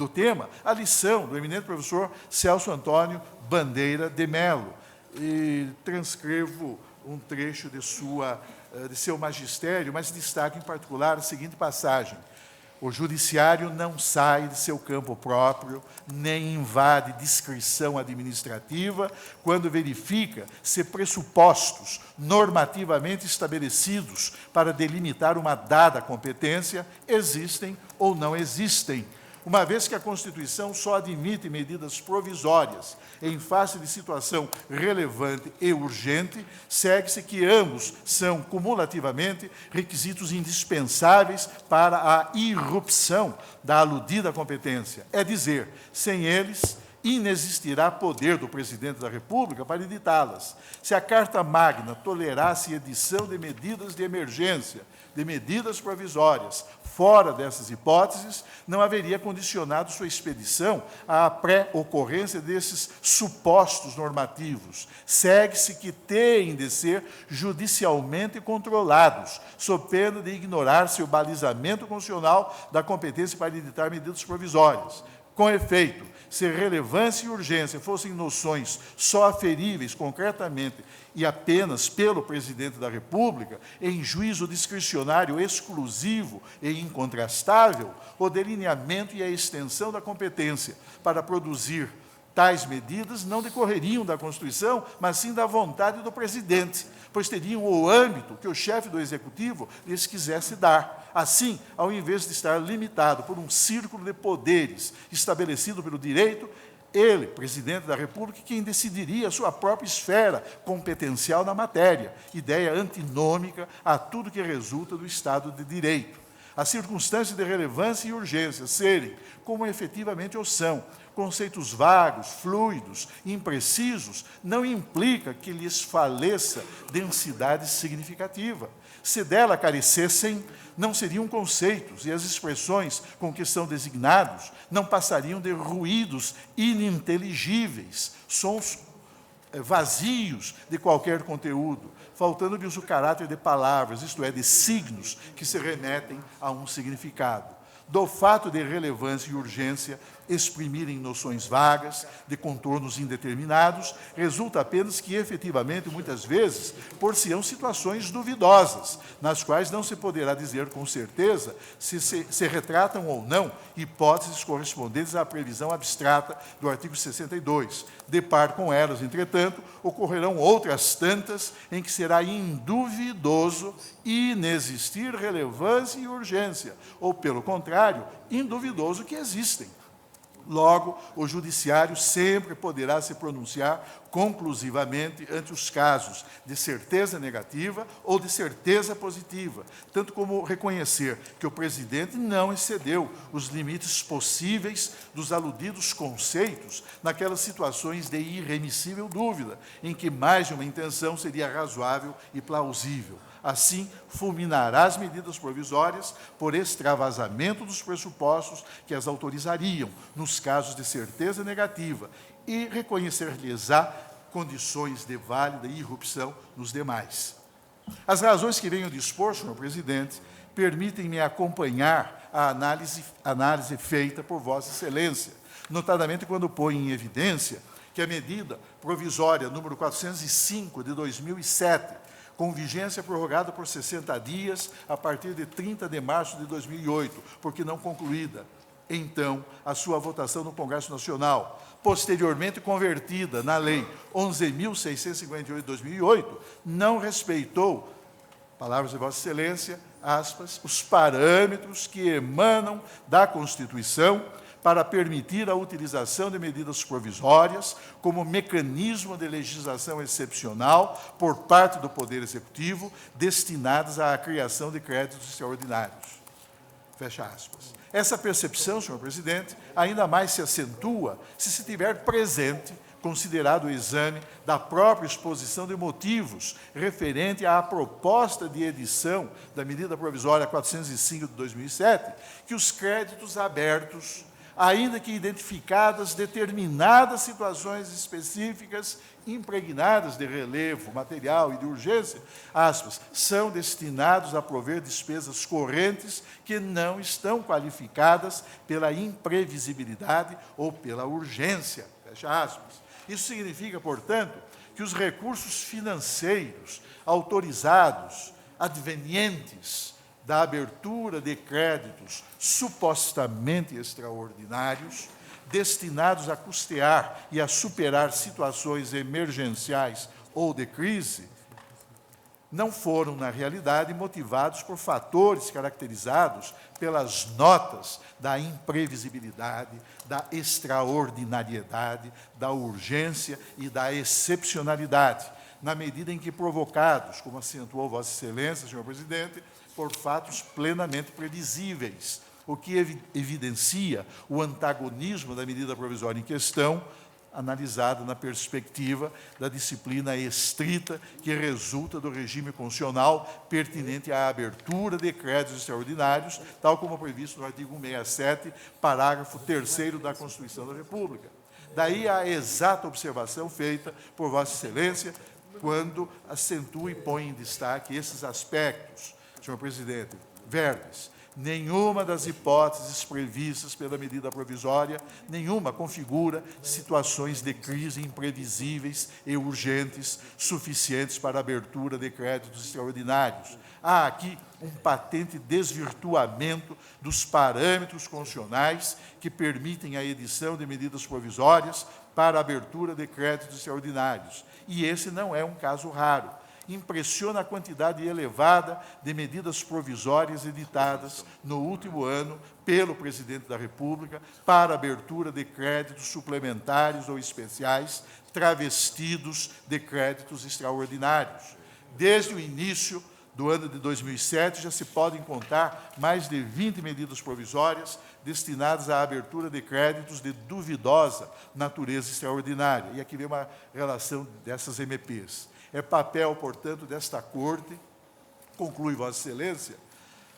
tema, a lição do eminente professor Celso Antônio Bandeira de Mello, e transcrevo um trecho de seu magistério, mas destaco em particular a seguinte passagem: o judiciário não sai de seu campo próprio, nem invade discrição administrativa, quando verifica se pressupostos normativamente estabelecidos para delimitar uma dada competência existem ou não existem. Uma vez que a Constituição só admite medidas provisórias em face de situação relevante e urgente, segue-se que ambos são, cumulativamente, requisitos indispensáveis para a irrupção da aludida competência. É dizer, sem eles, inexistirá poder do presidente da República para editá-las. Se a Carta Magna tolerasse edição de medidas de emergência, de medidas provisórias, fora dessas hipóteses, não haveria condicionado sua expedição à pré-ocorrência desses supostos normativos. Segue-se que têm de ser judicialmente controlados, sob pena de ignorar-se o balizamento constitucional da competência para editar medidas provisórias. Com efeito, se relevância e urgência fossem noções só aferíveis concretamente e apenas pelo presidente da República, em juízo discricionário exclusivo e incontrastável, o delineamento e a extensão da competência para produzir tais medidas não decorreriam da Constituição, mas sim da vontade do presidente, pois teriam o âmbito que o chefe do Executivo lhes quisesse dar. Assim, ao invés de estar limitado por um círculo de poderes estabelecido pelo direito, ele, presidente da República, quem decidiria a sua própria esfera competencial na matéria, ideia antinômica a tudo que resulta do Estado de Direito. As circunstâncias de relevância e urgência serem, como efetivamente o são, conceitos vagos, fluidos, imprecisos, não implica que lhes faleça densidade significativa. Se dela carecessem, não seriam conceitos, e as expressões com que são designados não passariam de ruídos ininteligíveis, sons vazios de qualquer conteúdo, faltando-lhes o caráter de palavras, isto é, de signos que se remetem a um significado. Do fato de relevância e urgência exprimirem noções vagas, de contornos indeterminados, resulta apenas que, efetivamente, muitas vezes, por-se-ão situações duvidosas, nas quais não se poderá dizer com certeza se retratam ou não hipóteses correspondentes à previsão abstrata do artigo 62. De par com elas, entretanto, ocorrerão outras tantas em que será induvidoso inexistir relevância e urgência, ou, pelo contrário, induvidoso que existem. Logo, o judiciário sempre poderá se pronunciar conclusivamente ante os casos de certeza negativa ou de certeza positiva, tanto como reconhecer que o presidente não excedeu os limites possíveis dos aludidos conceitos naquelas situações de irremissível dúvida, em que mais de uma intenção seria razoável e plausível. Assim, fulminará as medidas provisórias por extravasamento dos pressupostos que as autorizariam, nos casos de certeza negativa, e reconhecer-lhes-á condições de válida irrupção nos demais. As razões que venho dispor, senhor presidente, permitem-me acompanhar a análise feita por Vossa Excelência, notadamente quando põe em evidência que a medida provisória número 405 de 2007, com vigência prorrogada por 60 dias a partir de 30 de março de 2008, porque não concluída, então, a sua votação no Congresso Nacional, posteriormente convertida na Lei 11.658 de 2008, não respeitou, palavras de Vossa Excelência, aspas, os parâmetros que emanam da Constituição para permitir a utilização de medidas provisórias como mecanismo de legislação excepcional por parte do Poder Executivo, destinadas à criação de créditos extraordinários. Fecha aspas. Essa percepção, senhor presidente, ainda mais se acentua se se tiver presente, considerado o exame da própria exposição de motivos referente à proposta de edição da medida provisória 405 de 2007, que os créditos abertos, ainda que identificadas determinadas situações específicas impregnadas de relevo material e de urgência, aspas, são destinados a prover despesas correntes que não estão qualificadas pela imprevisibilidade ou pela urgência, fecha aspas. Isso significa, portanto, que os recursos financeiros autorizados, advenientes da abertura de créditos supostamente extraordinários, destinados a custear e a superar situações emergenciais ou de crise, não foram, na realidade, motivados por fatores caracterizados pelas notas da imprevisibilidade, da extraordinariedade, da urgência e da excepcionalidade, na medida em que provocados, como acentuou Vossa Excelência, senhor presidente, por fatos plenamente previsíveis, o que evidencia o antagonismo da medida provisória em questão, analisada na perspectiva da disciplina estrita que resulta do regime constitucional pertinente à abertura de créditos extraordinários, tal como previsto no artigo 67, parágrafo 3º da Constituição da República. Daí a exata observação feita por Vossa Excelência, quando acentua e põe em destaque esses aspectos. Senhor presidente, verbes. Nenhuma das hipóteses previstas pela medida provisória, nenhuma configura situações de crise imprevisíveis e urgentes suficientes para a abertura de créditos extraordinários. Há aqui um patente desvirtuamento dos parâmetros constitucionais que permitem a edição de medidas provisórias para a abertura de créditos extraordinários. E esse não é um caso raro. Impressiona a quantidade elevada de medidas provisórias editadas no último ano pelo Presidente da República para abertura de créditos suplementares ou especiais travestidos de créditos extraordinários. Desde o início do ano de 2007, já se podem contar mais de 20 medidas provisórias destinadas à abertura de créditos de duvidosa natureza extraordinária. E aqui vem uma relação dessas MPs. É papel, portanto, desta Corte, conclui Vossa Excelência,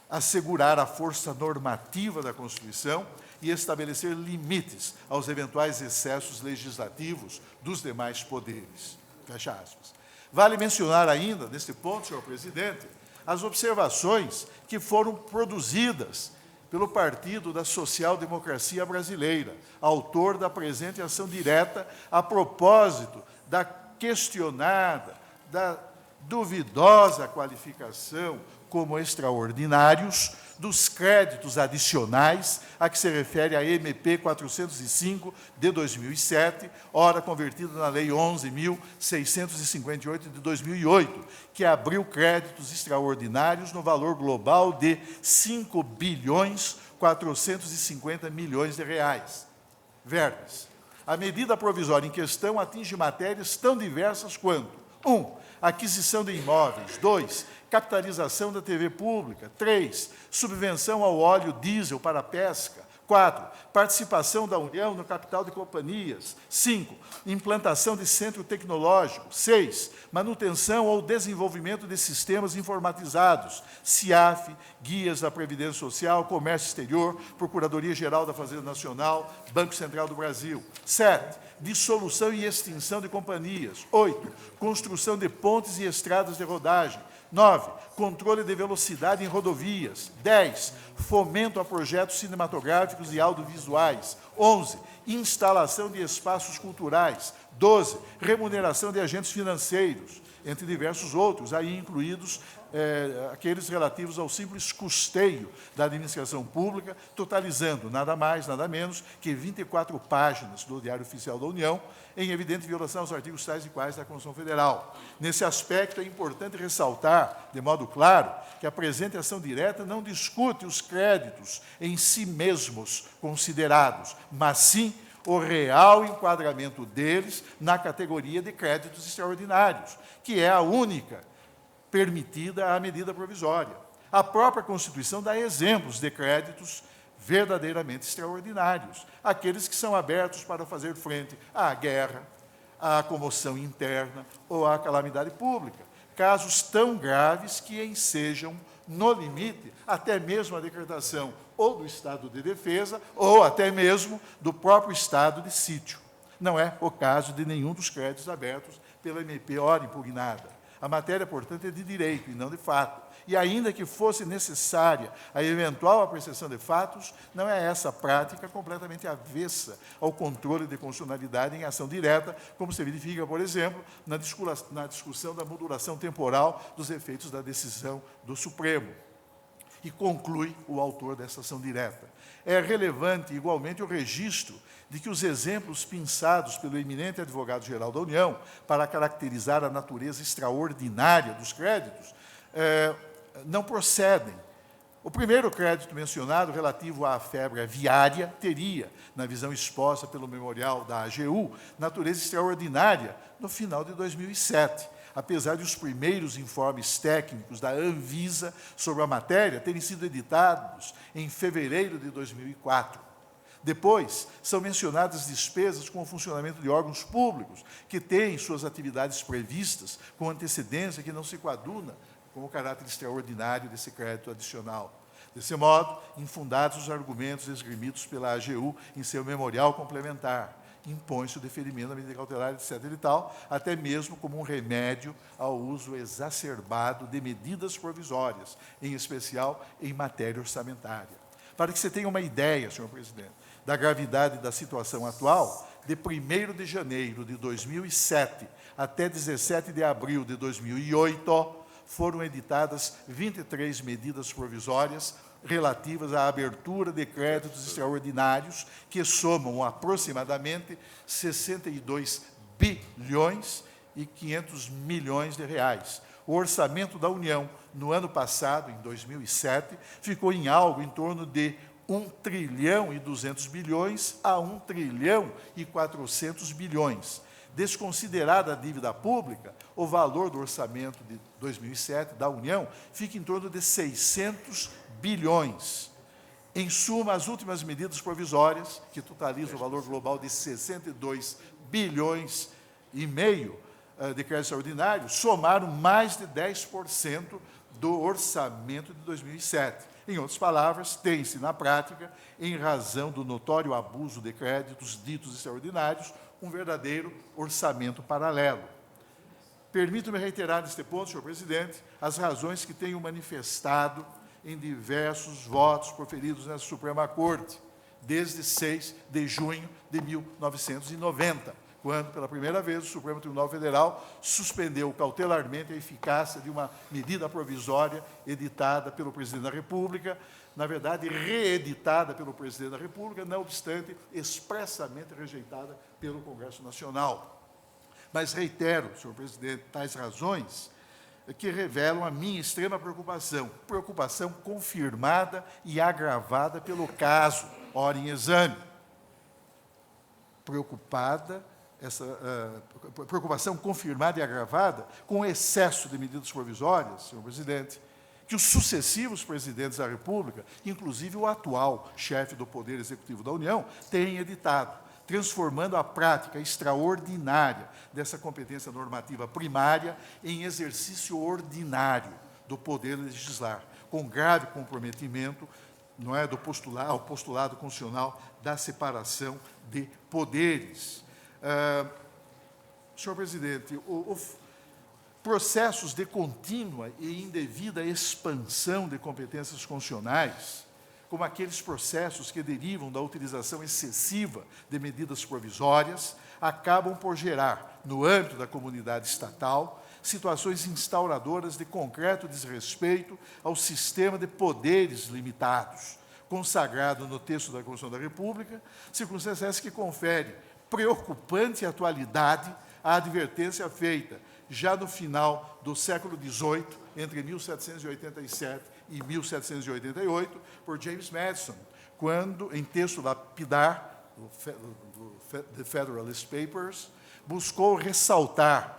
assegurar a força normativa da Constituição e estabelecer limites aos eventuais excessos legislativos dos demais poderes. Fecha aspas. Vale mencionar ainda, neste ponto, senhor presidente, as observações que foram produzidas pelo Partido da Social Democracia Brasileira, autor da presente ação direta, a propósito da questionada, da duvidosa qualificação como extraordinários dos créditos adicionais a que se refere a MP 405 de 2007, ora convertida na Lei 11.658 de 2008, que abriu créditos extraordinários no valor global de 5.450 bilhões de reais. Verbes. A medida provisória em questão atinge matérias tão diversas quanto 1. Aquisição de imóveis. 2. Capitalização da TV pública. 3. Subvenção ao óleo diesel para a pesca. 4. Participação da União no capital de companhias. 5. Implantação de centro tecnológico. 6. Manutenção ou desenvolvimento de sistemas informatizados. CIAF, Guias da Previdência Social, Comércio Exterior, Procuradoria-Geral da Fazenda Nacional, Banco Central do Brasil. 7. Dissolução e extinção de companhias. 8. Construção de pontes e estradas de rodagem. 9. Controle de velocidade em rodovias. 10. Fomento a projetos cinematográficos e audiovisuais. 11. Instalação de espaços culturais. 12. Remuneração de agentes financeiros. entre diversos outros, aí incluídos aqueles relativos ao simples custeio da administração pública, totalizando nada mais, nada menos que 24 páginas do Diário Oficial da União, em evidente violação aos artigos tais e quais da Constituição Federal. Nesse aspecto, é importante ressaltar, de modo claro, que a presente ação direta não discute os créditos em si mesmos considerados, mas sim o real enquadramento deles na categoria de créditos extraordinários, que é a única permitida à medida provisória. A própria Constituição dá exemplos de créditos verdadeiramente extraordinários, aqueles que são abertos para fazer frente à guerra, à comoção interna ou à calamidade pública, casos tão graves que ensejam, no limite, até mesmo a decretação ou do estado de defesa ou até mesmo do próprio estado de sítio. Não é o caso de nenhum dos créditos abertos pela MP ora impugnada. A matéria, portanto, é de direito e não de fato. E ainda que fosse necessária a eventual apreciação de fatos, não é essa prática completamente avessa ao controle de constitucionalidade em ação direta, como se verifica, por exemplo, na discussão da modulação temporal dos efeitos da decisão do Supremo. E conclui o autor dessa ação direta. É relevante, igualmente, o registro de que os exemplos pinçados pelo eminente advogado-geral da União para caracterizar a natureza extraordinária dos créditos não procedem. O primeiro crédito mencionado, relativo à febre aviária, teria, na visão exposta pelo memorial da AGU, natureza extraordinária no final de 2007, apesar de os primeiros informes técnicos da Anvisa sobre a matéria terem sido editados em fevereiro de 2004. Depois, são mencionadas despesas com o funcionamento de órgãos públicos, que têm suas atividades previstas com antecedência que não se coaduna com o caráter extraordinário desse crédito adicional. Desse modo, infundados os argumentos esgrimidos pela AGU em seu memorial complementar, impõe-se o deferimento da medida cautelar, etc. e tal, até mesmo como um remédio ao uso exacerbado de medidas provisórias, em especial em matéria orçamentária. Para que você tenha uma ideia, senhor presidente, da gravidade da situação atual, de 1º de janeiro de 2007 até 17 de abril de 2008, foram editadas 23 medidas provisórias relativas à abertura de créditos extraordinários, que somam aproximadamente 62 bilhões e 500 milhões de reais. O orçamento da União, no ano passado, em 2007, ficou em algo em torno de 1 trilhão e 200 bilhões a 1 trilhão e 400 bilhões. Desconsiderada a dívida pública, o valor do orçamento de 2007 da União fica em torno de 600 bilhões. Em suma, as últimas medidas provisórias, que totalizam o valor global de 62 bilhões e meio de crédito extraordinário, somaram mais de 10% do orçamento de 2007. Em outras palavras, tem-se, na prática, em razão do notório abuso de créditos ditos extraordinários, um verdadeiro orçamento paralelo. Permito-me reiterar neste ponto, senhor presidente, as razões que tenho manifestado em diversos votos proferidos nessa Suprema Corte, desde 6 de junho de 1990, quando, pela primeira vez, o Supremo Tribunal Federal suspendeu cautelarmente a eficácia de uma medida provisória editada pelo Presidente da República, na verdade, reeditada pelo Presidente da República, não obstante expressamente rejeitada pelo Congresso Nacional. Mas reitero, senhor presidente, tais razões que revelam a minha extrema preocupação confirmada e agravada pelo caso, ora em exame. Preocupação confirmada e agravada com o excesso de medidas provisórias, senhor presidente, que os sucessivos presidentes da República, inclusive o atual chefe do Poder Executivo da União, têm editado, transformando a prática extraordinária dessa competência normativa primária em exercício ordinário do poder legislar, com grave comprometimento ao postulado constitucional da separação de poderes. Senhor presidente, processos de contínua e indevida expansão de competências constitucionais, como aqueles processos que derivam da utilização excessiva de medidas provisórias, acabam por gerar, no âmbito da comunidade estatal, situações instauradoras de concreto desrespeito ao sistema de poderes limitados, consagrado no texto da Constituição da República, circunstância essa que confere preocupante atualidade à advertência feita já no final do século XVIII, entre 1787 e 1788, por James Madison, quando, em texto lapidar, The Federalist Papers, buscou ressaltar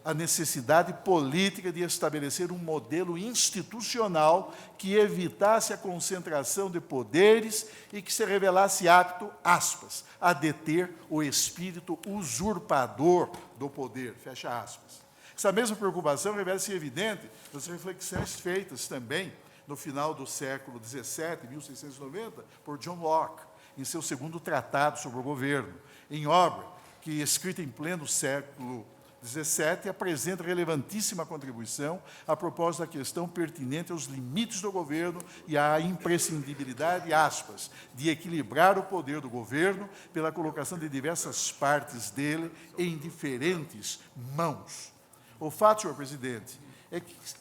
a necessidade política de estabelecer um modelo institucional que evitasse a concentração de poderes e que se revelasse apto, aspas, a deter o espírito usurpador do poder, fecha aspas. Essa mesma preocupação revela-se evidente nas reflexões feitas também no final do século XVII, 1690, por John Locke, em seu segundo tratado sobre o governo, em obra que, escrita em pleno século XVII, apresenta relevantíssima contribuição a propósito da questão pertinente aos limites do governo e à imprescindibilidade, aspas, de equilibrar o poder do governo pela colocação de diversas partes dele em diferentes mãos. O fato, senhor presidente,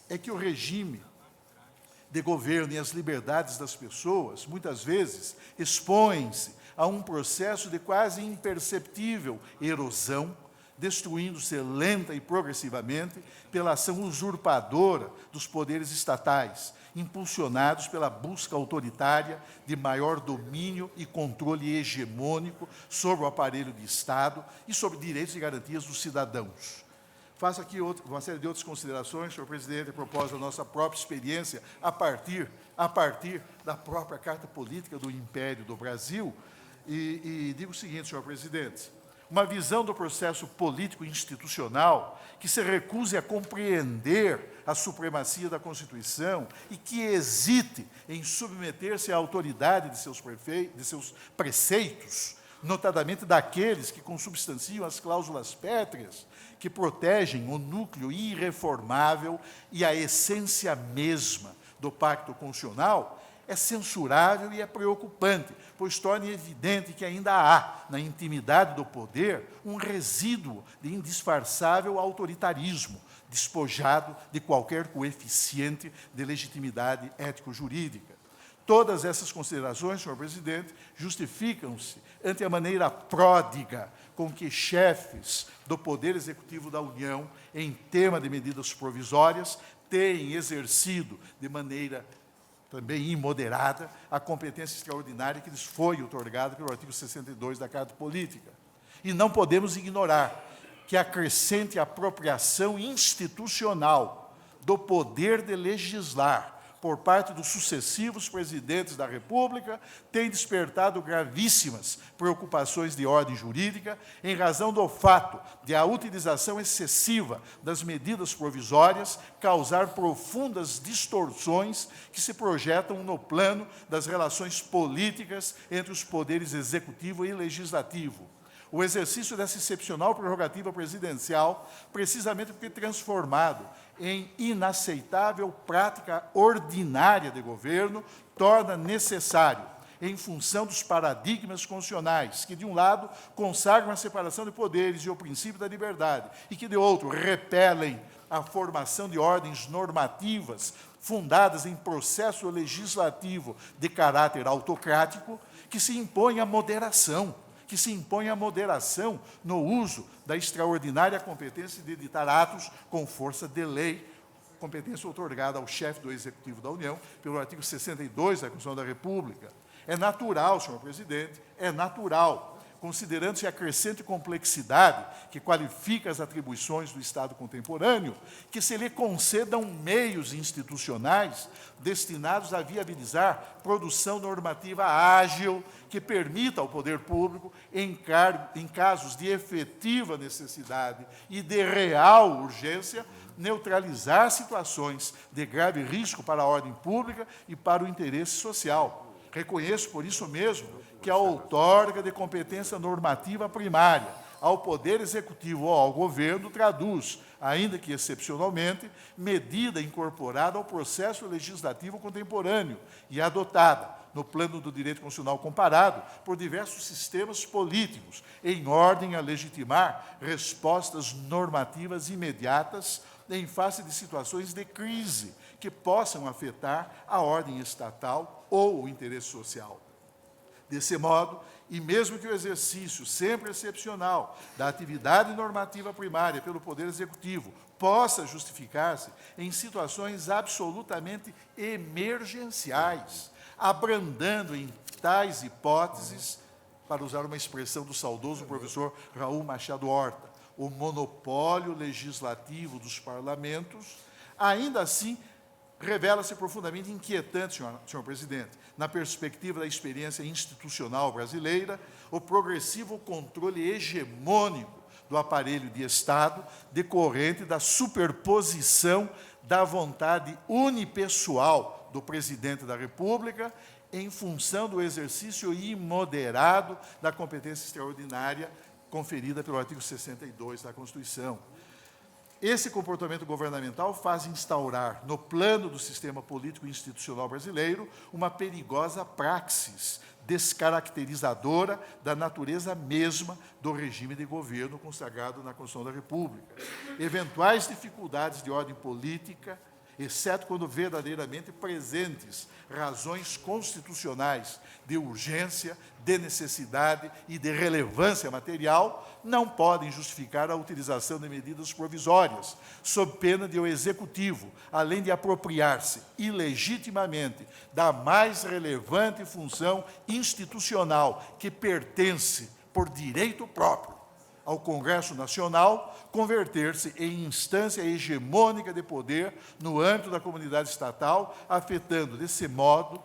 é que o regime de governo e as liberdades das pessoas, muitas vezes, expõem-se a um processo de quase imperceptível erosão, destruindo-se lenta e progressivamente pela ação usurpadora dos poderes estatais, impulsionados pela busca autoritária de maior domínio e controle hegemônico sobre o aparelho de Estado e sobre direitos e garantias dos cidadãos. Faço aqui uma série de outras considerações, senhor presidente, a propósito da nossa própria experiência, a partir da própria Carta Política do Império do Brasil, e digo o seguinte, senhor presidente: uma visão do processo político institucional que se recuse a compreender a supremacia da Constituição e que hesite em submeter-se à autoridade de seus preceitos, notadamente daqueles que consubstanciam as cláusulas pétreas, que protegem o núcleo irreformável e a essência mesma do pacto constitucional, é censurável e é preocupante, pois torna evidente que ainda há, na intimidade do poder, um resíduo de indisfarçável autoritarismo, despojado de qualquer coeficiente de legitimidade ético-jurídica. Todas essas considerações, senhor presidente, justificam-se ante a maneira pródiga com que chefes do Poder Executivo da União, em tema de medidas provisórias, têm exercido de maneira também imoderada a competência extraordinária que lhes foi outorgada pelo artigo 62 da Carta Política. E não podemos ignorar que a crescente apropriação institucional do poder de legislar por parte dos sucessivos presidentes da República tem despertado gravíssimas preocupações de ordem jurídica em razão do fato de a utilização excessiva das medidas provisórias causar profundas distorções que se projetam no plano das relações políticas entre os poderes executivo e legislativo. O exercício dessa excepcional prerrogativa presidencial, precisamente porque transformado em inaceitável prática ordinária de governo, torna necessário, em função dos paradigmas constitucionais, que, de um lado, consagram a separação de poderes e o princípio da liberdade, e que, de outro, repelem a formação de ordens normativas fundadas em processo legislativo de caráter autocrático, que se impõe a moderação no uso da extraordinária competência de editar atos com força de lei, competência outorgada ao chefe do Executivo da União pelo artigo 62 da Constituição da República. É natural, senhor presidente, considerando-se a crescente complexidade que qualifica as atribuições do Estado contemporâneo, que se lhe concedam meios institucionais destinados a viabilizar produção normativa ágil que permita ao poder público, em casos de efetiva necessidade e de real urgência, neutralizar situações de grave risco para a ordem pública e para o interesse social. Reconheço, por isso mesmo, que a outorga de competência normativa primária ao Poder Executivo ou ao Governo traduz, ainda que excepcionalmente, medida incorporada ao processo legislativo contemporâneo e adotada, no plano do direito constitucional comparado, por diversos sistemas políticos, em ordem a legitimar respostas normativas imediatas em face de situações de crise que possam afetar a ordem estatal ou o interesse social. Desse modo, e mesmo que o exercício sempre excepcional da atividade normativa primária pelo Poder Executivo possa justificar-se em situações absolutamente emergenciais, abrandando em tais hipóteses, para usar uma expressão do saudoso professor Raul Machado Horta, o monopólio legislativo dos parlamentos, ainda assim, revela-se profundamente inquietante, senhor presidente, na perspectiva da experiência institucional brasileira, o progressivo controle hegemônico do aparelho de Estado, decorrente da superposição da vontade unipessoal do presidente da República em função do exercício imoderado da competência extraordinária conferida pelo artigo 62 da Constituição. Esse comportamento governamental faz instaurar, no plano do sistema político e institucional brasileiro, uma perigosa praxis descaracterizadora da natureza mesma do regime de governo consagrado na Constituição da República. Eventuais dificuldades de ordem política, exceto quando verdadeiramente presentes razões constitucionais de urgência, de necessidade e de relevância material, não podem justificar a utilização de medidas provisórias, sob pena de o Executivo, além de apropriar-se ilegitimamente da mais relevante função institucional que pertence por direito próprio ao Congresso Nacional, converter-se em instância hegemônica de poder no âmbito da comunidade estatal, afetando, desse modo,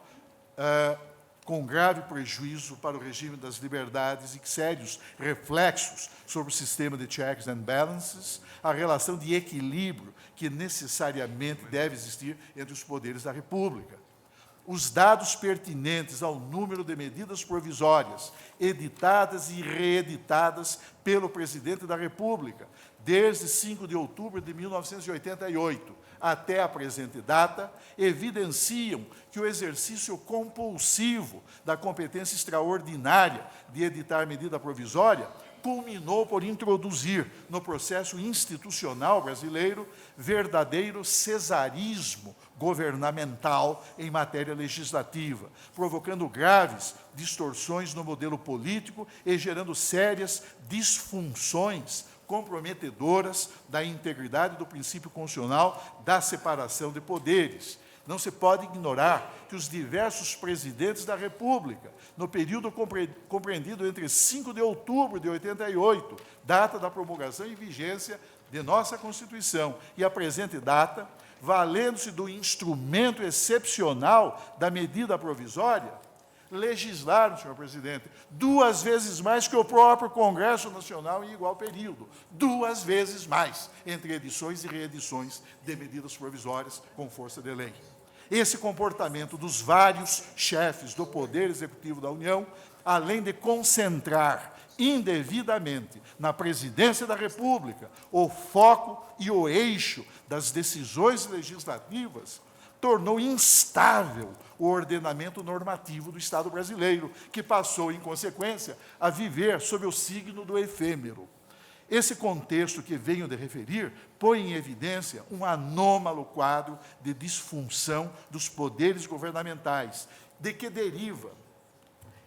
com grave prejuízo para o regime das liberdades e sérios reflexos sobre o sistema de checks and balances, a relação de equilíbrio que necessariamente deve existir entre os poderes da República. Os dados pertinentes ao número de medidas provisórias editadas e reeditadas pelo Presidente da República, desde 5 de outubro de 1988 até a presente data, evidenciam que o exercício compulsivo da competência extraordinária de editar medida provisória culminou por introduzir no processo institucional brasileiro verdadeiro cesarismo governamental em matéria legislativa, provocando graves distorções no modelo político e gerando sérias disfunções comprometedoras da integridade do princípio constitucional da separação de poderes. Não se pode ignorar que os diversos presidentes da República, no período compreendido entre 5 de outubro de 88, data da promulgação e vigência de nossa Constituição, e a presente data, valendo-se do instrumento excepcional da medida provisória, legislaram, senhor presidente, 2 vezes mais que o próprio Congresso Nacional em igual período. 2 vezes mais, entre edições e reedições de medidas provisórias com força de lei. Esse comportamento dos vários chefes do Poder Executivo da União, além de concentrar indevidamente na Presidência da República o foco e o eixo das decisões legislativas, tornou instável o ordenamento normativo do Estado brasileiro, que passou, em consequência, a viver sob o signo do efêmero. Esse contexto que venho de referir põe em evidência um anômalo quadro de disfunção dos poderes governamentais, de que deriva,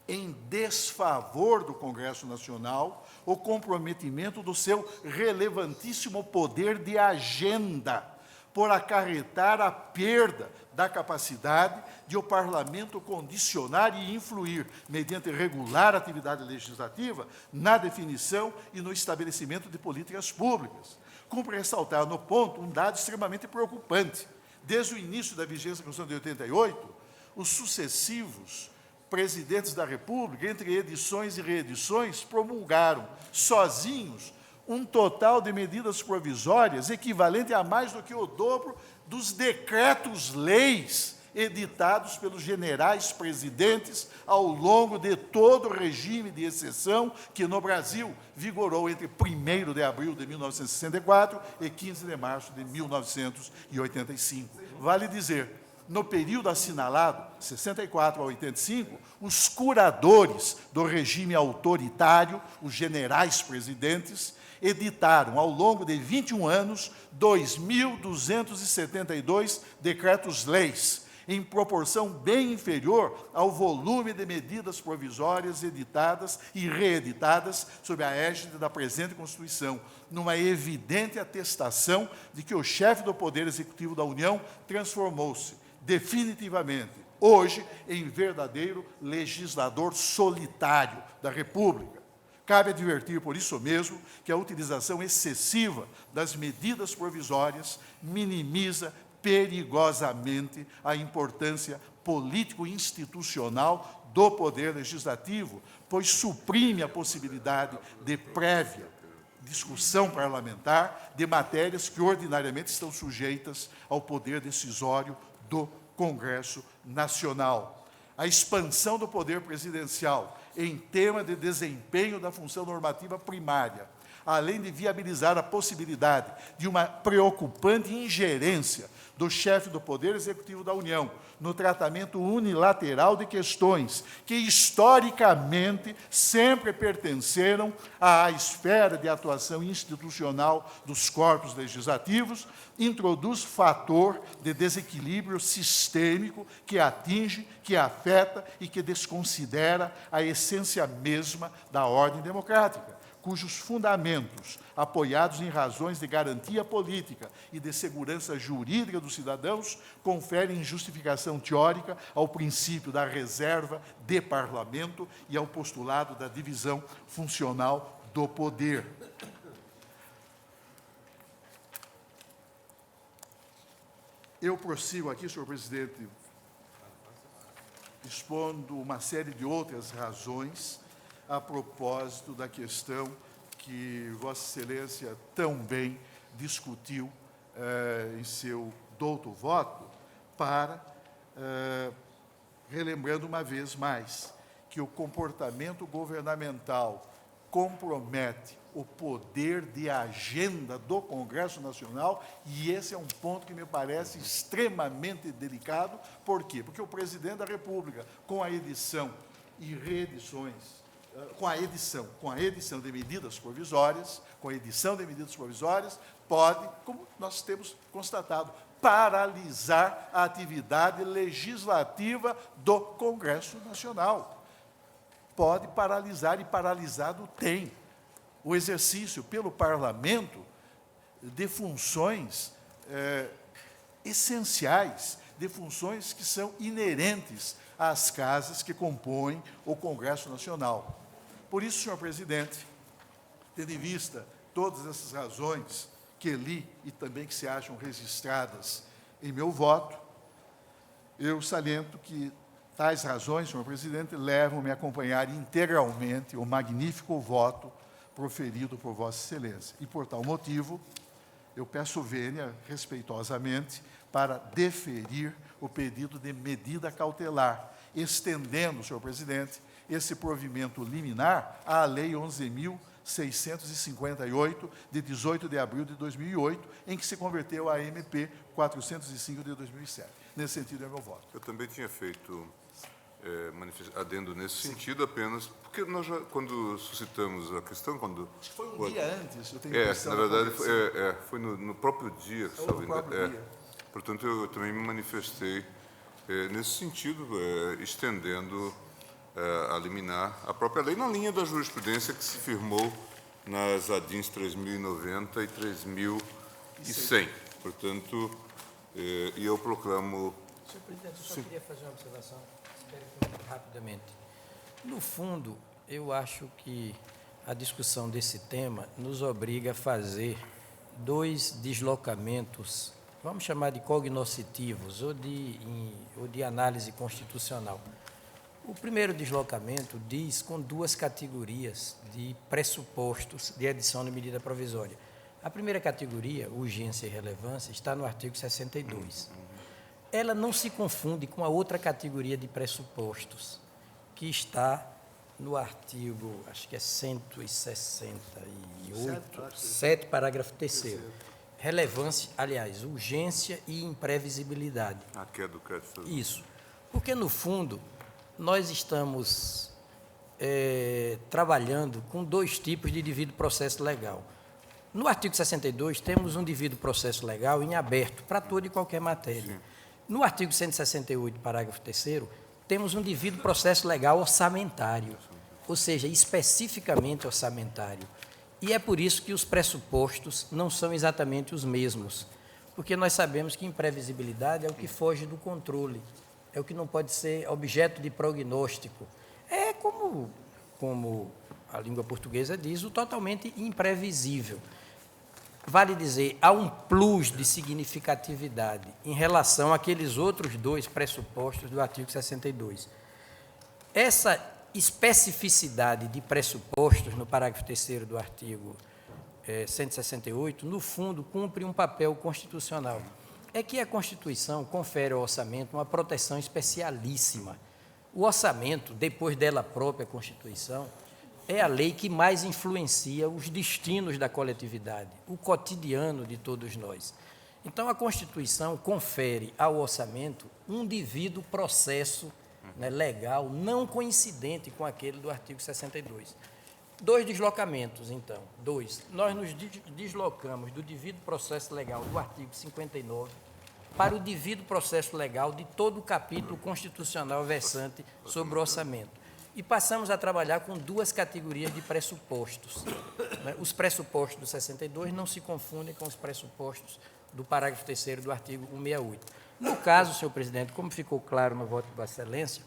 em desfavor do Congresso Nacional, o comprometimento do seu relevantíssimo poder de agenda, por acarretar a perda da capacidade de o Parlamento condicionar e influir, mediante regular atividade legislativa, na definição e no estabelecimento de políticas públicas. Cumpre ressaltar, no ponto, um dado extremamente preocupante. Desde o início da vigência da Constituição de 88, os sucessivos presidentes da República, entre edições e reedições, promulgaram, sozinhos, um total de medidas provisórias equivalente a mais do que o dobro dos decretos-leis editados pelos generais presidentes ao longo de todo o regime de exceção que no Brasil vigorou entre 1º de abril de 1964 e 15 de março de 1985. Vale dizer, no período assinalado, 64 a 85, os curadores do regime autoritário, os generais presidentes, editaram, ao longo de 21 anos, 2.272 decretos-leis, em proporção bem inferior ao volume de medidas provisórias editadas e reeditadas sob a égide da presente Constituição, numa evidente atestação de que o chefe do Poder Executivo da União transformou-se definitivamente, hoje, em verdadeiro legislador solitário da República. Cabe advertir, por isso mesmo, que a utilização excessiva das medidas provisórias minimiza perigosamente a importância político-institucional do Poder Legislativo, pois suprime a possibilidade de prévia discussão parlamentar de matérias que ordinariamente estão sujeitas ao poder decisório do Congresso Nacional. A expansão do poder presidencial em tema de desempenho da função normativa primária, além de viabilizar a possibilidade de uma preocupante ingerência do chefe do Poder Executivo da União no tratamento unilateral de questões que, historicamente, sempre pertenceram à esfera de atuação institucional dos corpos legislativos, introduz fator de desequilíbrio sistêmico que atinge, que afeta e que desconsidera a essência mesma da ordem democrática, cujos fundamentos, apoiados em razões de garantia política e de segurança jurídica dos cidadãos, conferem justificação teórica ao princípio da reserva de parlamento e ao postulado da divisão funcional do poder. Eu prossigo aqui, senhor presidente, expondo uma série de outras razões a propósito da questão que Vossa Excelência tão bem discutiu em seu douto voto, relembrando uma vez mais que o comportamento governamental compromete o poder de agenda do Congresso Nacional, e esse é um ponto que me parece extremamente delicado. Por quê? Porque o presidente da República, com a edição e reedições, com a edição de medidas provisórias, pode, como nós temos constatado, paralisar a atividade legislativa do Congresso Nacional. Pode paralisar, e paralisado tem, o exercício pelo Parlamento de funções essenciais, de funções que são inerentes às casas que compõem o Congresso Nacional. Por isso, senhor presidente, tendo em vista todas essas razões que li e também que se acham registradas em meu voto, eu saliento que tais razões, senhor presidente, levam-me a acompanhar integralmente o magnífico voto proferido por Vossa Excelência. E, por tal motivo, eu peço vênia, respeitosamente, para deferir o pedido de medida cautelar, estendendo, senhor presidente, esse provimento liminar à Lei 11.658, de 18 de abril de 2008, em que se converteu a MP 405 de 2007. Nesse sentido é meu voto. Eu também tinha feito adendo nesse sentido apenas, porque nós já, quando suscitamos a questão, quando... Acho que foi um dia antes, eu tenho na verdade, foi no próprio dia. Portanto, eu também me manifestei nesse sentido, estendendo a liminar a própria lei, na linha da jurisprudência que se firmou nas ADINs 3.090 e 3.100. Portanto, e eu proclamo... Senhor presidente, eu só queria fazer uma observação, espero que rapidamente. No fundo, eu acho que a discussão desse tema nos obriga a fazer dois deslocamentos, vamos chamar de cognoscitivos, ou de análise constitucional. O primeiro deslocamento diz com duas categorias de pressupostos de edição de medida provisória. A primeira categoria, urgência e relevância, está no artigo 62. Ela não se confunde com a outra categoria de pressupostos, que está no artigo, acho que é 168, 7, parágrafo 3º. Relevância, aliás, urgência e imprevisibilidade. Que é do crédito. Isso. Porque, no fundo, nós estamos trabalhando com dois tipos de devido processo legal. No artigo 62, temos um devido processo legal em aberto para toda e qualquer matéria. No artigo 168, parágrafo 3º, temos um devido processo legal orçamentário, ou seja, especificamente orçamentário. E é por isso que os pressupostos não são exatamente os mesmos, porque nós sabemos que imprevisibilidade é o que foge do controle, é o que não pode ser objeto de prognóstico. É como a língua portuguesa diz, o totalmente imprevisível. Vale dizer, há um plus de significatividade em relação àqueles outros dois pressupostos do artigo 62. Essa especificidade de pressupostos, no parágrafo 3º do artigo 168, no fundo, cumpre um papel constitucional. É que a Constituição confere ao orçamento uma proteção especialíssima. O orçamento, depois dela própria, a Constituição, é a lei que mais influencia os destinos da coletividade, o cotidiano de todos nós. Então, a Constituição confere ao orçamento um devido processo, né, legal, não coincidente com aquele do artigo 62. Dois deslocamentos, então. Nós nos deslocamos do devido processo legal do artigo 59 para o devido processo legal de todo o capítulo constitucional versante sobre o orçamento. E passamos a trabalhar com duas categorias de pressupostos. Os pressupostos do 62 não se confundem com os pressupostos do parágrafo 3º do artigo 168. No caso, senhor presidente, como ficou claro no voto de Vossa Excelência,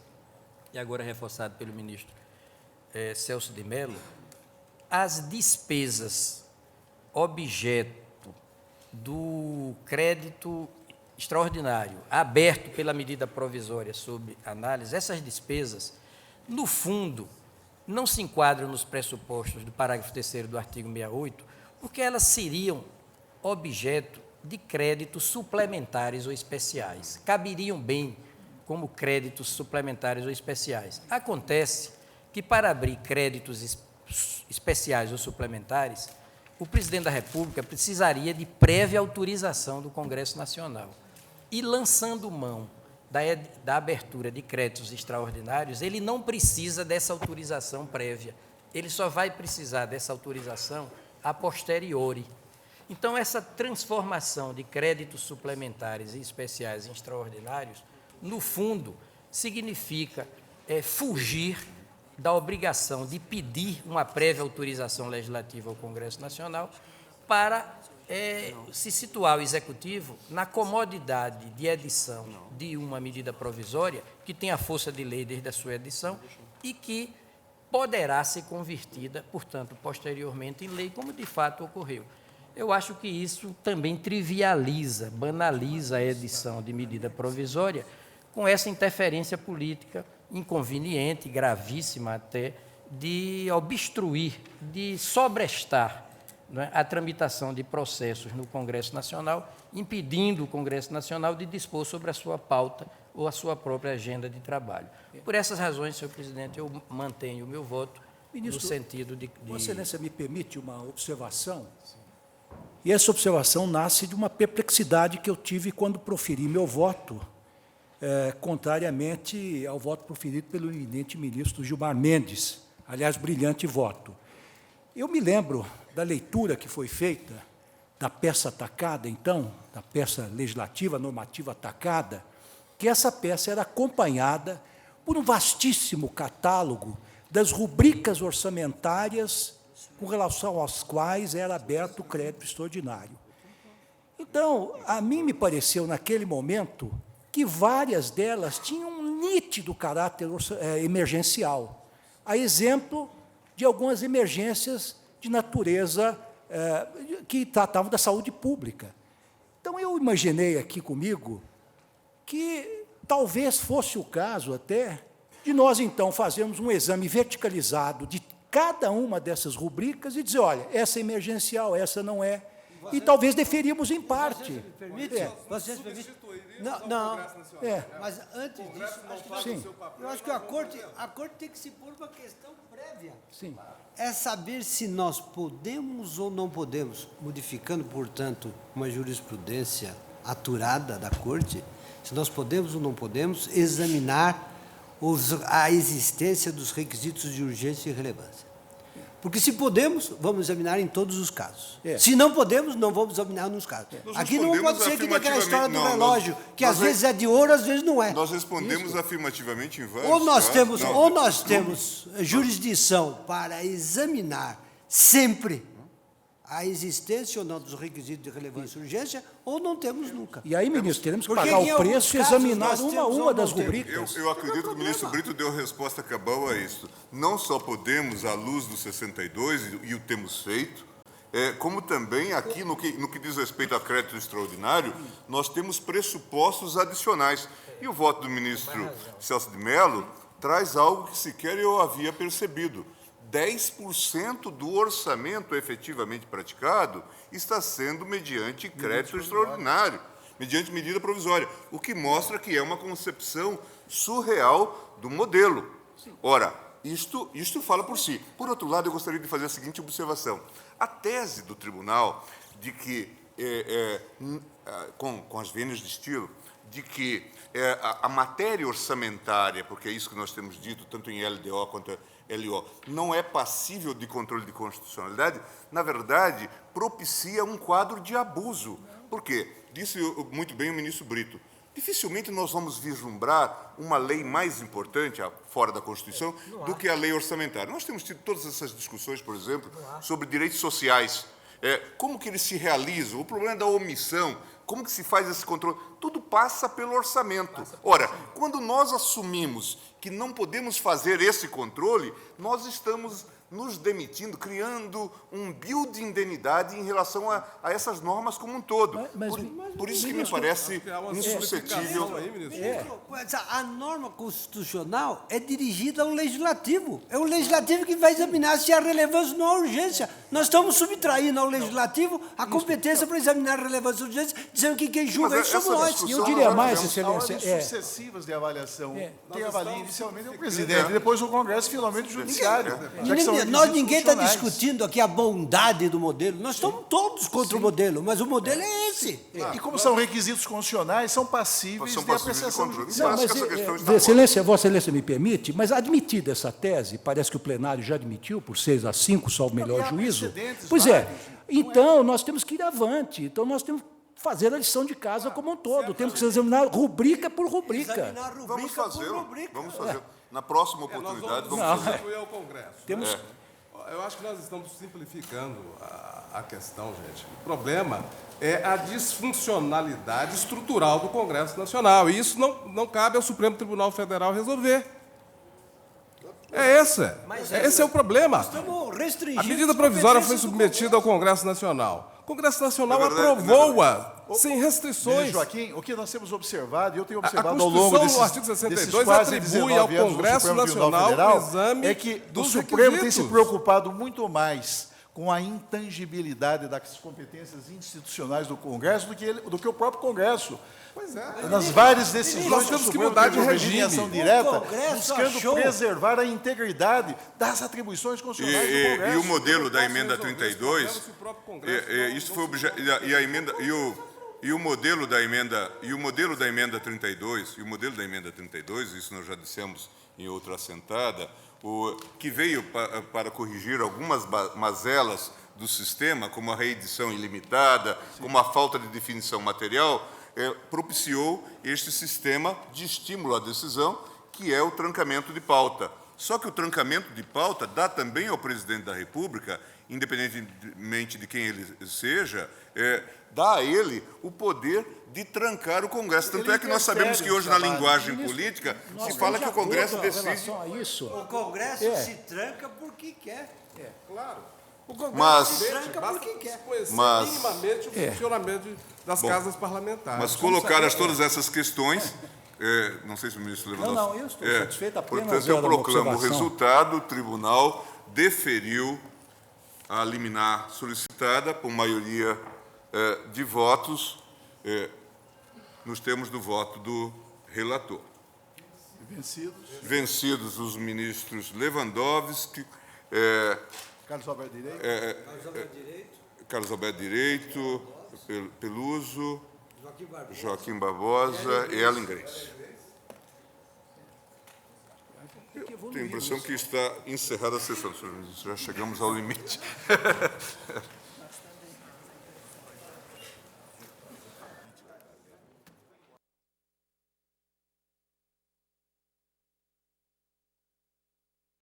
e agora reforçado pelo ministro Celso de Mello, as despesas objeto do crédito extraordinário aberto pela medida provisória sob análise, essas despesas, no fundo, não se enquadram nos pressupostos do parágrafo 3º do artigo 68, porque elas seriam objeto de créditos suplementares ou especiais. Caberiam bem como créditos suplementares ou especiais. Acontece que, para abrir créditos especiais ou suplementares, o presidente da República precisaria de prévia autorização do Congresso Nacional. E, lançando mão da abertura de créditos extraordinários, ele não precisa dessa autorização prévia, ele só vai precisar dessa autorização a posteriori. Então, essa transformação de créditos suplementares e especiais em extraordinários, no fundo, significa fugir da obrigação de pedir uma prévia autorização legislativa ao Congresso Nacional para se situar o Executivo na comodidade de edição de uma medida provisória que tem a força de lei desde a sua edição e que poderá ser convertida, portanto, posteriormente em lei, como de fato ocorreu. Eu acho que isso também trivializa, banaliza a edição de medida provisória com essa interferência política inconveniente, gravíssima até, de obstruir, de sobrestar, não é, a tramitação de processos no Congresso Nacional, impedindo o Congresso Nacional de dispor sobre a sua pauta ou a sua própria agenda de trabalho. Por essas razões, senhor presidente, eu mantenho o meu voto no sentido de... Vossa Excelência me permite uma observação? E essa observação nasce de uma perplexidade que eu tive quando proferi meu voto, contrariamente ao voto proferido pelo eminente ministro Gilmar Mendes, aliás, brilhante voto. Eu me lembro da leitura que foi feita da peça atacada, então, da peça legislativa, normativa atacada, que essa peça era acompanhada por um vastíssimo catálogo das rubricas orçamentárias com relação às quais era aberto o crédito extraordinário. Então, a mim me pareceu, naquele momento, que várias delas tinham um nítido caráter emergencial, a exemplo de algumas emergências de natureza que tratavam da saúde pública. Então, eu imaginei aqui comigo que talvez fosse o caso até de nós, então, fazermos um exame verticalizado de cada uma dessas rubricas e dizer, olha, essa é emergencial, essa não é, e talvez deferíamos em parte. Vocês permitem? Não. Mas antes disso, Sim. eu acho que a corte tem que se pôr uma questão prévia. Sim. É saber se nós podemos ou não podemos, modificando, portanto, uma jurisprudência aturada da corte, se nós podemos ou não podemos examinar a existência dos requisitos de urgência e relevância. Porque se podemos, vamos examinar em todos os casos. É. Se não podemos, não vamos examinar nos casos. Nós Aqui não pode respondemos ser que nem aquela história do afirmativamente. Não, relógio, que nós às vezes é de ouro, às vezes não é. Nós respondemos afirmativamente em vários Ou nós casos. temos, Não, ou nós temos jurisdição para examinar sempre a existência ou não dos requisitos de relevância e urgência, ou não temos nunca. E aí, ministro, teremos que Porque pagar em o alguns preço e casos examinar nós uma a temos uma ou das não temos. rubricas. Eu acredito que o ministro Brito deu resposta cabal a isso. Não só podemos, à luz do 62, e o temos feito, como também aqui, no que diz respeito a crédito extraordinário, nós temos pressupostos adicionais. E o voto do ministro Celso de Mello traz algo que sequer eu havia percebido. 10% do orçamento efetivamente praticado está sendo mediante crédito extraordinário, mediante medida provisória, o que mostra que é uma concepção surreal do modelo. Ora, isto fala por si. Por outro lado, eu gostaria de fazer a seguinte observação. A tese do tribunal de que, com as vênias de estilo, de que a matéria orçamentária, porque é isso que nós temos dito, tanto em LDO quanto LO, não é passível de controle de constitucionalidade, na verdade, propicia um quadro de abuso. Por quê? Disse muito bem o ministro Brito. Dificilmente nós vamos vislumbrar uma lei mais importante, fora da Constituição, do que a lei orçamentária. Nós temos tido todas essas discussões, por exemplo, sobre direitos sociais. Como que eles se realizam? O problema da omissão. Como que se faz esse controle? Tudo passa pelo orçamento. Ora, quando nós assumimos que não podemos fazer esse controle, nós estamos nos demitindo, criando um bio de indeniidade em relação a essas normas como um todo. Por isso que me parece insuscetível. Mas a norma constitucional é dirigida ao Legislativo. É o Legislativo que vai examinar se há relevância ou não há urgência. Nós estamos subtraindo ao Legislativo a competência para examinar a relevância e urgência, dizendo que quem julga isso somos nós. E eu diria mais, Ordens Excelência, sucessivas de avaliação. Quem avalia inicialmente é o presidente, depois o Congresso, finalmente o Judiciário. Ninguém está discutindo aqui a bondade do modelo. Nós estamos todos contra o modelo, mas o modelo é esse. E como são requisitos constitucionais, são passíveis de apreciação judicial. Não, mas, Excelência, Vossa Excelência me permite, mas admitida essa tese, parece que o plenário já admitiu, por 6-5, só o melhor juízo. Pois é. Então, nós temos que ir avante. Então, nós temos que fazer a lição de casa como um todo. Temos que examinar rubrica por rubrica. Vamos fazê-lo. Vamos fazê-lo. Na próxima oportunidade, vamos fazer. Ao Congresso. Eu acho que nós estamos simplificando a questão, gente. O problema é a disfuncionalidade estrutural do Congresso Nacional. E isso não cabe ao Supremo Tribunal Federal resolver. Esse é o problema. A medida provisória foi submetida ao Congresso Nacional. O Congresso Nacional aprovou-a sem restrições. Joaquim, o que nós temos observado, e eu tenho observado ao longo desses, no artigo 62 atribui ao Congresso Nacional o exame é que o dos Supremo tem se requisitos. preocupado muito mais com a intangibilidade das competências institucionais do Congresso do que o próprio Congresso. Pois é. Nas várias decisões Nós temos que Supremo mudar de tem regime. em ação direta, Congresso buscando achou. preservar a integridade das atribuições constitucionais do Congresso. E o modelo da emenda 32, Se o próprio Congresso isso foi o modelo da emenda 32, isso nós já dissemos em outra assentada, que veio para corrigir algumas mazelas do sistema, como a reedição ilimitada, como a falta de definição material, propiciou este sistema de estímulo à decisão, que é o trancamento de pauta. Só que o trancamento de pauta dá também ao presidente da República, independentemente de quem ele seja, dá a ele o poder de trancar o Congresso. Tanto é que nós sabemos que hoje, na linguagem política, se fala que o Congresso decide. O Congresso se tranca porque quer. Claro. O Congresso Mas- se tranca porque quer. Conhecer Mas- minimamente o funcionamento das casas parlamentares. Mas colocadas todas essas questões, não sei se o ministro levantou. Não, eu estou satisfeito, apenas Portanto, eu era uma proclamo o observação. resultado. O tribunal deferiu a liminar solicitada por maioria de votos, nos termos do voto do relator. Vencidos os ministros Lewandowski, Carlos Alberto Direito. Carlos Alberto Direito, Peluso, Joaquim Barbosa e Ellen Grace. evoluído. Tenho a impressão que está encerrada a sessão, senhor ministro. Já chegamos ao limite.